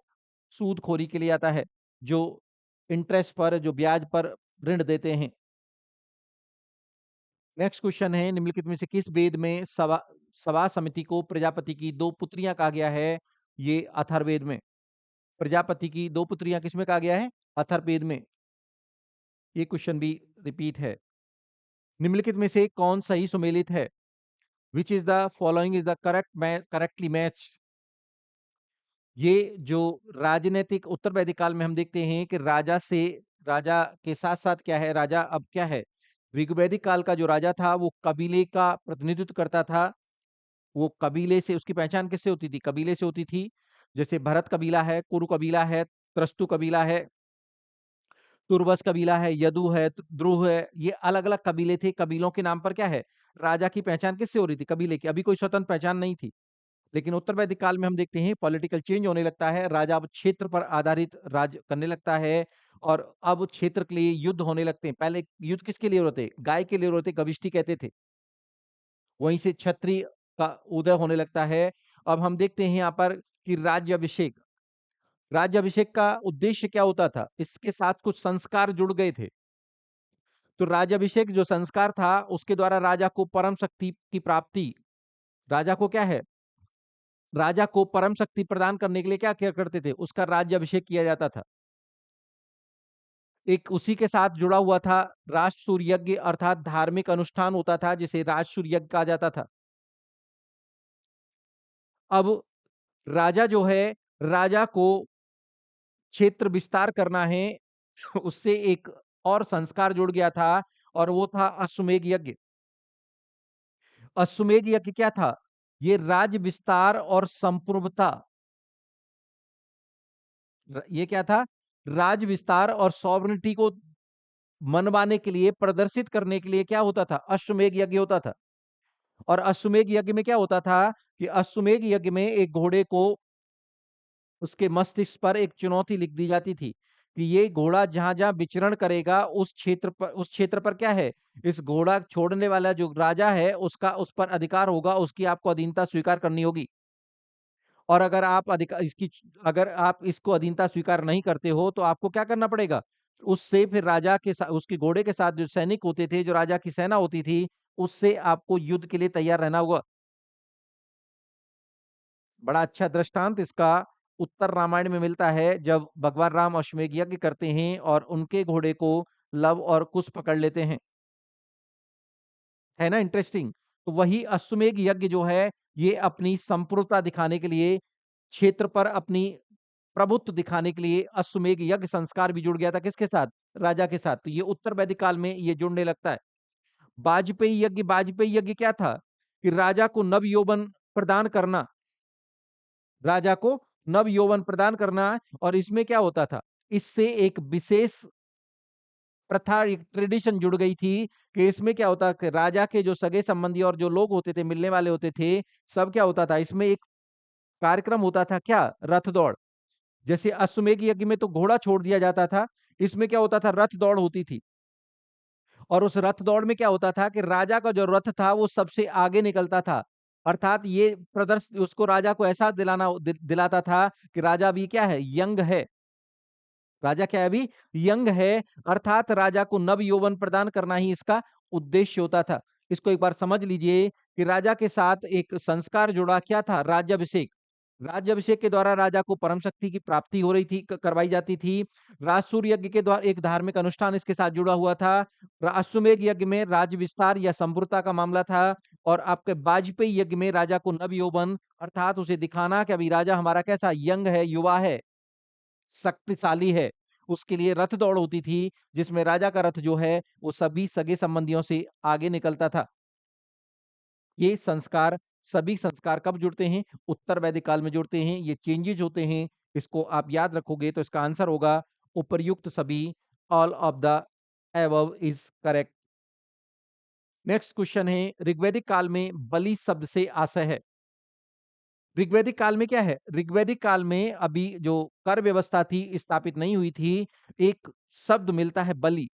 सूदखोरी के लिए आता है, जो इंटरेस्ट पर, जो ब्याज पर ऋण देते हैं। नेक्स्ट क्वेश्चन है, निम्नलिखित में से किस वेद में सभा सभा समिति को प्रजापति की दो पुत्रियां कहा गया है? ये अथर्ववेद में। प्रजापति की दो पुत्रियां किसमें कहा गया है? अथर्ववेद में। ये क्वेश्चन भी रिपीट है। निम्नलिखित में से कौन सही सुमेलित है? Which is the following is the correctly match. ये जो राजनीतिक उत्तर वैदिक काल में हम देखते हैं कि राजा के साथ साथ क्या है, राजा अब क्या है, ऋग्वैदिक काल का जो राजा था वो कबीले का प्रतिनिधित्व करता था। वो कबीले से, उसकी पहचान किससे होती थी? कबीले से होती थी। जैसे भरत कबीला है, कुरु कबीला है, त्रस्तु कबीला है, तुर्वस कबीला है, यदु है, द्रुह है। ये अलग अलग कबीले थे। कबीलों के नाम पर क्या है, राजा की पहचान किससे हो रही थी? कबीले की। अभी कोई स्वतंत्र पहचान नहीं थी। लेकिन उत्तर वैदिक काल में हम देखते हैं पॉलिटिकल चेंज होने लगता है, राजा अब क्षेत्र पर आधारित राज करने लगता है, और अब क्षेत्र के लिए युद्ध होने लगते हैं। पहले युद्ध किसके लिए होते? गाय के लिए होते, गविष्टि कहते थे। वहीं से क्षत्रिय का उदय होने लगता है। अब हम देखते हैं यहाँ पर कि राज्याभिषेक, राज्याभिषेक का उद्देश्य क्या होता था? इसके साथ कुछ संस्कार जुड़ गए थे। तो राज्याभिषेक जो संस्कार था, उसके द्वारा राजा को परम शक्ति की प्राप्ति, राजा को क्या है, राजा को परम शक्ति प्रदान करने के लिए क्या किया करते थे? उसका राज्याभिषेक किया जाता था। एक उसी के साथ जुड़ा हुआ था राजसूय यज्ञ, अर्थात धार्मिक अनुष्ठान होता था जिसे राजसूय यज्ञ कहा जाता था। अब राजा जो है, राजा को क्षेत्र विस्तार करना है, उससे एक और संस्कार जुड़ गया था, और वो था अश्वमेध यज्ञ। अश्वमेध यज्ञ क्या था? ये राज्य विस्तार और संपूर्णता, ये क्या था? राज्य विस्तार और सॉवरेनिटी को मनवाने के लिए, प्रदर्शित करने के लिए क्या होता था? अश्वमेध यज्ञ होता था। और अश्वमेध यज्ञ में क्या होता था कि अश्वमेध यज्ञ में एक घोड़े को उसके मस्तिष्क पर एक चुनौती लिख दी जाती थी कि ये घोड़ा जहां-जहां विचरण करेगा उस क्षेत्र पर क्या है? इस घोड़ा छोड़ने वाला जो राजा है उसका उस पर अधिकार होगा, उसकी आपको अधीनता स्वीकार करनी होगी। और अगर आप इसको अधीनता स्वीकार नहीं करते हो तो आपको क्या करना पड़ेगा? उससे फिर राजा के साथ, उसके घोड़े के साथ जो सैनिक होते थे, जो राजा की सेना होती थी, उससे आपको युद्ध के लिए तैयार रहना होगा। बड़ा अच्छा दृष्टांत इसका उत्तर रामायण में मिलता है, जब भगवान राम अश्वमेध यज्ञ करते हैं और उनके घोड़े को लव और कुश पकड़ लेते हैं। है ना इंटरेस्टिंग? तो वही अश्वमेध यज्ञ जो है, ये अपनी संपूर्णता दिखाने के लिए, क्षेत्र पर अपनी प्रभुत्व दिखाने के लिए अश्वमेध यज्ञ संस्कार भी जुड़ गया था किसके साथ? राजा के साथ। तो ये उत्तर वैदिक काल में ये जुड़ने लगता है। वाजपेयी यज्ञ क्या था? कि राजा को नव यौवन प्रदान करना, राजा को नव यौवन प्रदान करना। और इसमें क्या होता था? इससे एक विशेष प्रथा, एक ट्रेडिशन जुड़ गई थी कि इसमें क्या होता कि राजा के जो सगे संबंधी और जो लोग होते थे, मिलने वाले होते थे, सब क्या होता था, इसमें एक कार्यक्रम होता था क्या? रथ दौड़। जैसे अश्वमेध यज्ञ में तो घोड़ा छोड़ दिया जाता था, इसमें क्या होता था? रथ दौड़ होती थी। और उस रथ दौड़ में क्या होता था कि राजा का जो रथ था वो सबसे आगे निकलता था। अर्थात ये प्रदर्श उसको राजा को एहसास दिलाता था कि राजा अभी क्या है? यंग है। राजा क्या है? अभी यंग है। अर्थात राजा को नव यौवन प्रदान करना ही इसका उद्देश्य होता था। इसको एक बार समझ लीजिए कि राजा के साथ एक संस्कार जुड़ा, क्या था? राज्याभिषेक। राज्याभिषेक के द्वारा राजा को परम शक्ति की प्राप्ति हो रही थी, करवाई जाती थी। राजसूय यज्ञ के द्वारा एक धार्मिक अनुष्ठान इसके साथ जुड़ा हुआ था। अश्वमेध यज्ञ में राज्य विस्तार या संपूर्णता का मामला था। और आपके वाजपेयी यज्ञ में राजा को नव यौवन, अर्थात उसे दिखाना कि अभी राजा हमारा कैसा यंग है, युवा है, शक्तिशाली है। उसके लिए रथ दौड़ होती थी, जिसमें राजा का रथ जो है वो सभी सगे संबंधियों से आगे निकलता था। ये संस्कार, सभी संस्कार कब जुड़ते हैं? उत्तर वैदिक काल में जुड़ते हैं। ये चेंजेज होते हैं। इसको आप याद रखोगे तो इसका आंसर होगा उपर्युक्त सभी। All of the above is correct. Next question है, ऋग्वैदिक काल में बलि शब्द से आशय है। ऋग्वैदिक काल में क्या है? ऋग्वैदिक काल में अभी जो कर व्यवस्था थी स्थापित नहीं हुई थी। एक शब्द मिलता है बलि।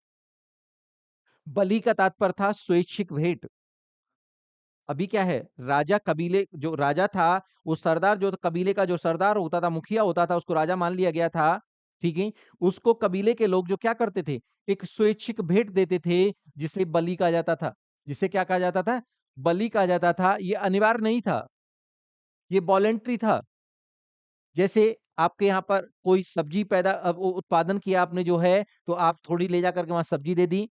बलि का तात्पर्य था स्वैच्छिक भेंट। अभी क्या है, राजा कबीले जो राजा था, वो सरदार जो कबीले का जो सरदार होता था, मुखिया होता था, उसको राजा मान लिया गया था। ठीक है? उसको कबीले के लोग जो क्या करते थे, एक स्वैच्छिक भेंट देते थे, जिसे बलि कहा जाता था। जिसे क्या कहा जाता था? बलि कहा जाता था। ये अनिवार्य नहीं था, ये वॉलंटरी था। जैसे आपके यहाँ पर कोई सब्जी पैदा उत्पादन किया आपने जो है, तो आप थोड़ी ले जाकर के वहाँ सब्जी दे दी।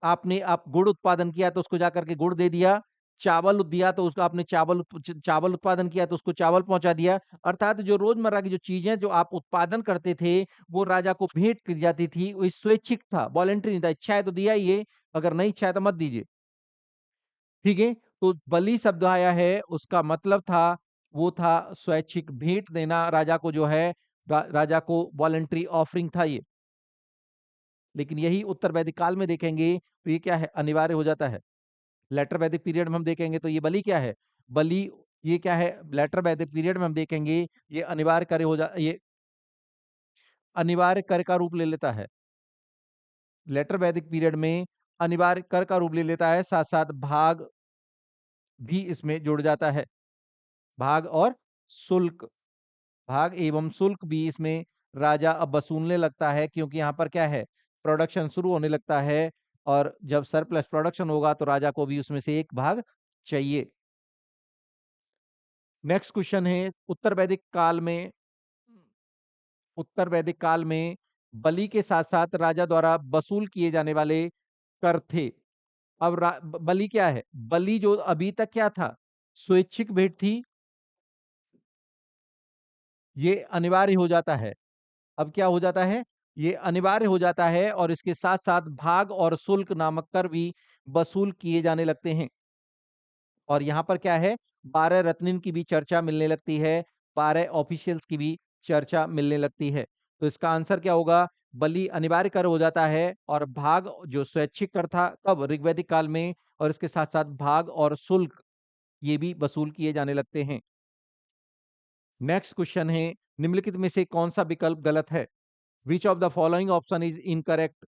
आप गुड़ उत्पादन किया तो उसको जाकर के गुड़ दे दिया। चावल दिया तो उसको आपने चावल उत्पादन किया तो उसको चावल पहुँचा दिया। अर्थात जो रोज़मर्रा की जो चीज़ें जो आप उत्पादन करते थे, वो राजा को भेंट की जाती थी। वो स्वैच्छिक था, वॉलंटरी नहीं था। इच्छा है तो दिया ये, अगर नहीं इच्छा है तो मत दीजिए। ठीक है? तो बलि शब्द आया है, उसका मतलब था, वो था स्वैच्छिक भेंट देना राजा को जो है, राजा को वॉलंटरी ऑफरिंग था ये। लेकिन यही उत्तर वैदिक काल में देखेंगे तो ये क्या है? अनिवार्य हो जाता है। लेटर वैदिक पीरियड में हम देखेंगे तो ये बलि क्या है? बलि ये क्या है? लेटर वैदिक पीरियड में हम देखेंगे ये अनिवार्य कर का रूप ले लेता है। लेटर वैदिक पीरियड में अनिवार्य कर का रूप ले लेता है, साथ-साथ भाग भी इसमें जुड़ जाता है। भाग और शुल्क, भाग एवं शुल्क भी इसमें राजा अब वसूलने लगता है, क्योंकि यहाँ पर क्या है? प्रोडक्शन शुरू होने लगता है। और जब सरप्लस प्रोडक्शन होगा तो राजा को भी उसमें से एक भाग चाहिए। नेक्स्ट क्वेश्चन है, उत्तर वैदिक काल में बलि के साथ-साथ राजा द्वारा वसूल किए जाने वाले कर थे। अब बलि क्या है? बलि जो अभी तक क्या था? स्वैच्छिक भेंट थी, ये अनिवार्य हो जाता है। अब क्या हो जाता है? ये अनिवार्य हो जाता है और इसके साथ-साथ भाग और शुल्क नामक कर भी वसूल किए जाने लगते हैं। और यहाँ पर क्या है? 12 रत्निन की भी चर्चा मिलने लगती है, 12 ऑफिशियल्स की भी चर्चा मिलने लगती है। तो इसका आंसर क्या होगा? बलि अनिवार्य कर हो जाता है और भाग जो स्वैच्छिक कर था कब? ऋग्वैदिक काल में। और इसके साथ-साथ भाग और शुल्क ये भी वसूल किए जाने लगते हैं। नेक्स्ट क्वेश्चन है, निम्नलिखित में से कौन-सा विकल्प गलत है? Which of the following option is incorrect?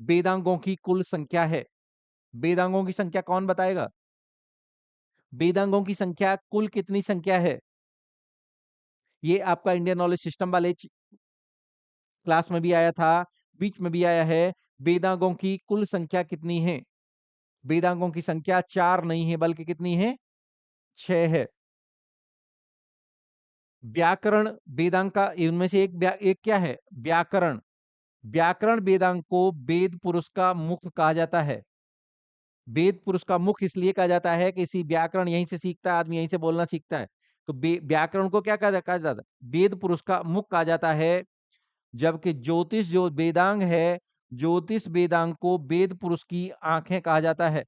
वेदांगों की कुल संख्या है। वेदांगों की संख्या कौन बताएगा? वेदांगों की संख्या कुल कितनी संख्या है? ये आपका इंडियन नॉलेज सिस्टम वाले क्लास में भी आया था, बीच में भी आया है। वेदांगों की कुल संख्या कितनी है? वेदांगों की संख्या 4 नहीं है, बल्कि कितनी है? 6 है। व्याकरण वेदांग का इनमें से एक क्या है? व्याकरण। व्याकरण वेदांग को वेद पुरुष का मुख कहा जाता है। वेद पुरुष का मुख इसलिए कहा जाता है कि इसी व्याकरण यहीं से सीखता है, आदमी यहीं से बोलना सीखता है। तो व्याकरण को क्या कहा जाता है? वेद पुरुष का मुख कहा जाता है। जबकि ज्योतिष जो वेदांग है, ज्योतिष वेदांग को वेद पुरुष की आंखें कहा जाता है।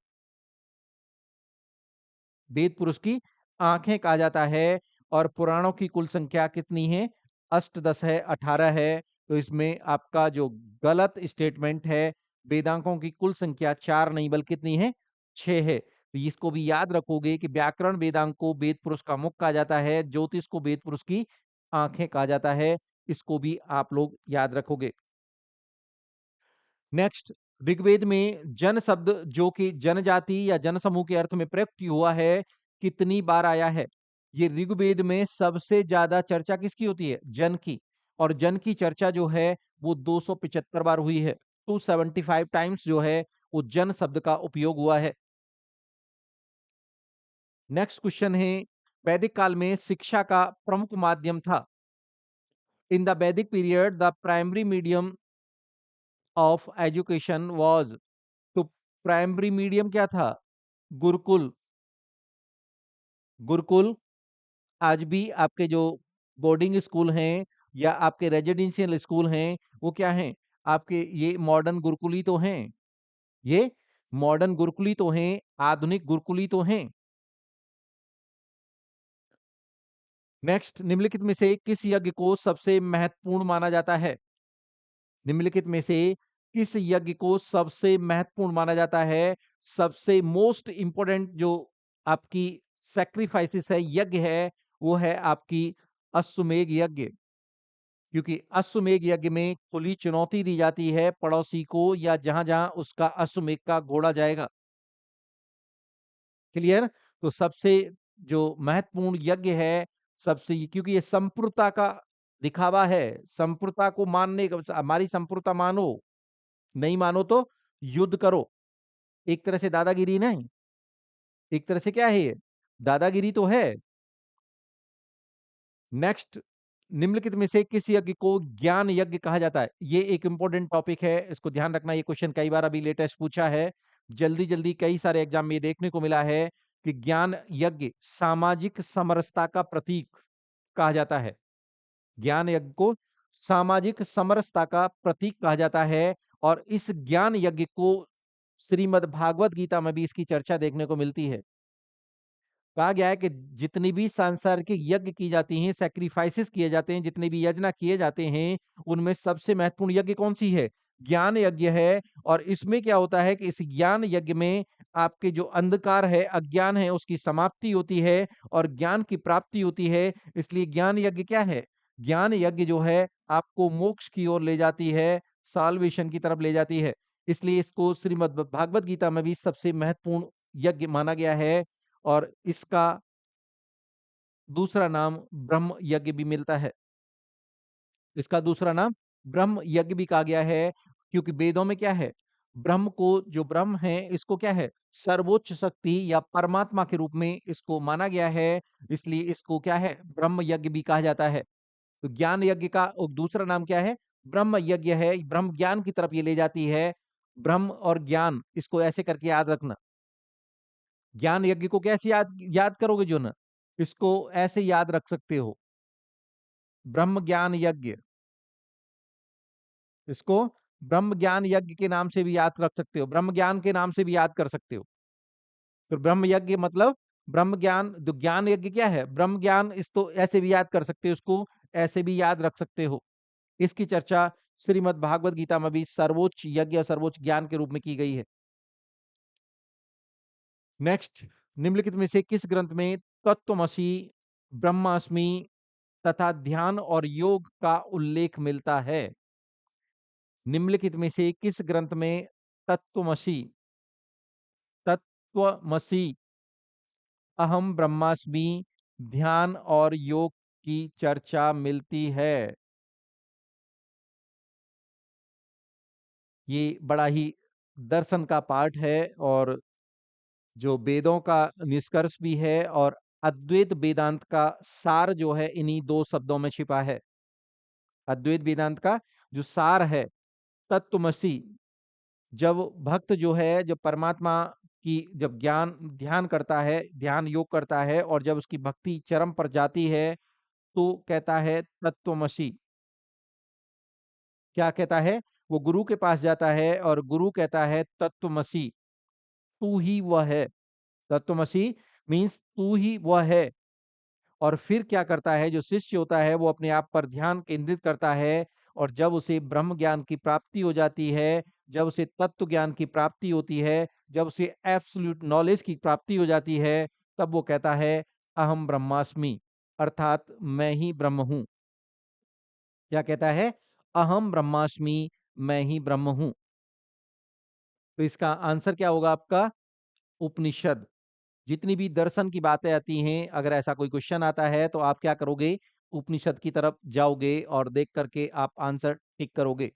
वेद पुरुष की आंखें कहा जाता है। और पुराणों की कुल संख्या कितनी है? अष्टदश है, 18 है। तो इसमें आपका जो गलत स्टेटमेंट है, वेदांगों की कुल संख्या 4 नहीं बल्कि कितनी है? 6 है। तो इसको भी याद रखोगे कि व्याकरण वेदांग को वेद पुरुष का मुख कहा जाता है, ज्योतिष को वेद पुरुष की आंखें कहा जाता है। इसको भी आप लोग याद रखोगे। नेक्स्ट, ऋग्वेद में जन शब्द जो कि जनजाति या जनसमूह के अर्थ में प्रयुक्त हुआ है, कितनी बार आया है? ये ऋग्वेद में सबसे ज्यादा चर्चा किसकी होती है? जन की। और जन की चर्चा जो है वो 275 बार हुई है। 275 टाइम्स जो है वो जन शब्द का उपयोग हुआ है। नेक्स्ट क्वेश्चन है, वैदिक काल में शिक्षा का प्रमुख माध्यम था। In the Vedic period the primary medium of education was, तो प्राइमरी मीडियम क्या था? गुरुकुल। गुरुकुल आज भी आपके जो बोर्डिंग स्कूल हैं या आपके रेजिडेंशियल स्कूल हैं, वो क्या हैं? आपके ये मॉडर्न गुरुकुल ही तो हैं। ये मॉडर्न गुरुकुल ही तो हैं, आधुनिक गुरुकुल ही तो हैं। नेक्स्ट, निम्नलिखित में से किस यज्ञ को सबसे महत्वपूर्ण माना जाता है? निम्नलिखित में से किस यज्ञ को सबसे महत्वपूर्ण माना जाता है? सबसे मोस्ट इंपोर्टेंट जो आपकी सैक्रिफाइसेस है, यज्ञ है, वो है आपकी अश्वमेध यज्ञ। क्योंकि अश्वमेध यज्ञ में खुली चुनौती दी जाती है पड़ोसी को या जहां-जहां उसका अश्वमेध का घोड़ा जाएगा। क्लियर? तो सबसे जो महत्वपूर्ण यज्ञ है, सबसे क्योंकि ये संप्रभुता का दिखावा है, संप्रभुता को मानने का हमारी संप्रभुता मानो, नहीं मानो तो युद्ध करो। एक तरह से दादागिरी नहीं, एक तरह से क्या है ये? दादागिरी तो है। नेक्स्ट, निम्नलिखित में से किस यज्ञ को ज्ञान यज्ञ कहा जाता है? ये एक इंपॉर्टेंट टॉपिक है, इसको ध्यान रखना, ये क्वेश्चन कई बार अभी लेटेस्ट पूछा है। जल्दी-जल्दी कई सारे एग्जाम में ये देखने को मिला है कि ज्ञान यज्ञ सामाजिक समरसता का प्रतीक कहा जाता है। ज्ञान यज्ञ को सामाजिक समरसता का प्रतीक कहा जाता है और इस ज्ञान यज्ञ को श्रीमद् भागवत गीता में भी इसकी चर्चा देखने को मिलती है। कहा गया है कि जितनी भी सांसारिक यज्ञ की जाती हैं, सैक्रिफाइसेस किए जाते हैं, जितने भी यज्ञ किए जाते हैं, उनमें सबसे महत्वपूर्ण यज्ञ कौन-सी है? ज्ञान यज्ञ है। और इसमें क्या होता है कि इस ज्ञान यज्ञ में आपके जो अंधकार है, अज्ञान है, उसकी समाप्ति होती है और ज्ञान की प्राप्ति होती है। इसलिए ज्ञान यज्ञ क्या है? ज्ञान यज्ञ जो है, आपको मोक्ष की ओर ले जाती है, साल्वेशन की तरफ ले जाती है। इसलिए इसको श्रीमद् भागवत गीता में भी सबसे महत्वपूर्ण यज्ञ माना गया है और इसका दूसरा नाम ब्रह्म यज्ञ भी मिलता है। इसका दूसरा नाम ब्रह्म यज्ञ भी कहा गया है क्योंकि वेदों में क्या है? ब्रह्म को जो ब्रह्म है इसको क्या है? सर्वोच्च शक्ति या परमात्मा के रूप में इसको माना गया है, इसलिए इसको क्या है? ब्रह्म यज्ञ भी कहा जाता है। तो ज्ञान यज्ञ का दूसरा नाम क्या है? ब्रह्म यज्ञ है, ब्रह्म ज्ञान की तरफ ये ले जाती है। ब्रह्म और ज्ञान इसको ऐसे करके याद रखना। ज्ञान यज्ञ को कैसे याद याद करोगे जो ना? इसको ऐसे याद रख सकते हो, ब्रह्म ज्ञान यज्ञ। इसको ब्रह्म ज्ञान यज्ञ के नाम से भी याद रख सकते हो, ब्रह्म ज्ञान के नाम से भी याद कर सकते हो। तो ब्रह्म यज्ञ मतलब ब्रह्म ज्ञान, जो ज्ञान यज्ञ क्या है? ब्रह्म ज्ञान, इस तो ऐसे भी याद कर सकते हो, इसको ऐसे भी याद रख सकते हो। इसकी चर्चा श्रीमद् भागवत गीता में भी सर्वोच्च यज्ञ और सर्वोच्च ज्ञान के रूप में की गई है। नेक्स्ट, निम्नलिखित में से किस ग्रंथ में तत्त्वमसि, ब्रह्मास्मि तथा ध्यान और योग का उल्लेख मिलता है? निम्नलिखित में से किस ग्रंथ में तत्त्वमसि, तत्त्वमसि, अहम ब्रह्मास्मि, ध्यान और योग की चर्चा मिलती है? ये बड़ा ही दर्शन का पाठ है और जो वेदों का निष्कर्ष भी है और अद्वैत वेदांत का सार जो है इन्हीं 2 शब्दों में छिपा है। अद्वैत वेदांत का जो सार है, तत्त्वमसि, जब भक्त जो है, जब परमात्मा की जब ज्ञान ध्यान करता है, ध्यान योग करता है और जब उसकी भक्ति चरम पर जाती है, तो कहता है तत्त्वमसि। क्या कहता है? वो गुरु के पास जाता है और गुरु कहता है तत्त्वमसि, तू ही वह है। तत्त्वमसि मीन्स तू ही वह है। और फिर क्या करता है, जो शिष्य होता है वो अपने आप पर ध्यान केंद्रित करता है और जब उसे ब्रह्म ज्ञान की प्राप्ति हो जाती है, जब उसे तत्व ज्ञान की प्राप्ति होती है, जब उसे एब्सोल्यूट नॉलेज की प्राप्ति हो जाती है, तब वो कहता है अहम ब्रह्मास्मि, अर्थात मैं ही ब्रह्म हूँ। क्या कहता है? अहम ब्रह्मास्मि, मैं ही ब्रह्म हूँ। तो इसका आंसर क्या होगा आपका? उपनिषद। जितनी भी दर्शन की बातें आती हैं, अगर ऐसा कोई क्वेश्चन आता है, तो आप क्या करोगे? उपनिषद की तरफ जाओगे और देख कर के आप आंसर टिक करोगे।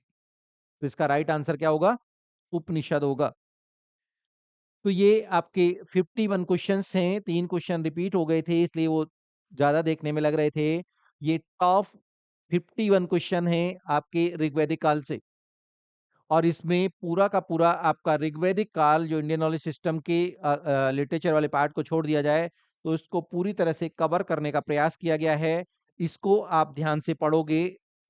तो इसका राइट आंसर क्या होगा? उपनिषद होगा। तो ये आपके 51 क्वेश्चन्स हैं, 3 क्वेश्चन रिपीट हो गए थे इसलिए वो ज़्यादा देखने में लग रहे थे। ये टॉप 51 क्वेश्चन हैं आपके ऋग्वैदिक काल से। और इसमें पूरा का पूरा आपका ऋग्वैदिक काल जो इंडियन नॉलेज सिस्टम के लिटरेचर वाले पार्ट को छोड़ दिया जाए, तो इसको पूरी तरह से कवर करने का प्रयास किया गया है। इसको आप ध्यान से पढ़ोगे,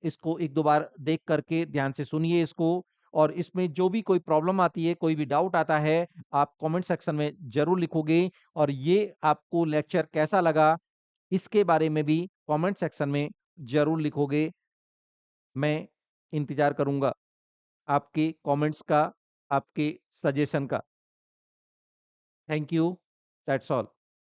इसको 1-2 बार देख करके ध्यान से सुनिए इसको और इसमें जो भी कोई प्रॉब्लम आती है, कोई भी डाउट आता है, आप कमेंट सेक्शन में ज़रूर लिखोगे और ये आपको लेक्चर कैसा लगा, इसके बारे में भी कमेंट सेक्शन में ज़रूर लिखोगे। मैं इंतज़ार करूँगा आपके कमेंट्स का, आपके सजेशन का। Thank you, that's all.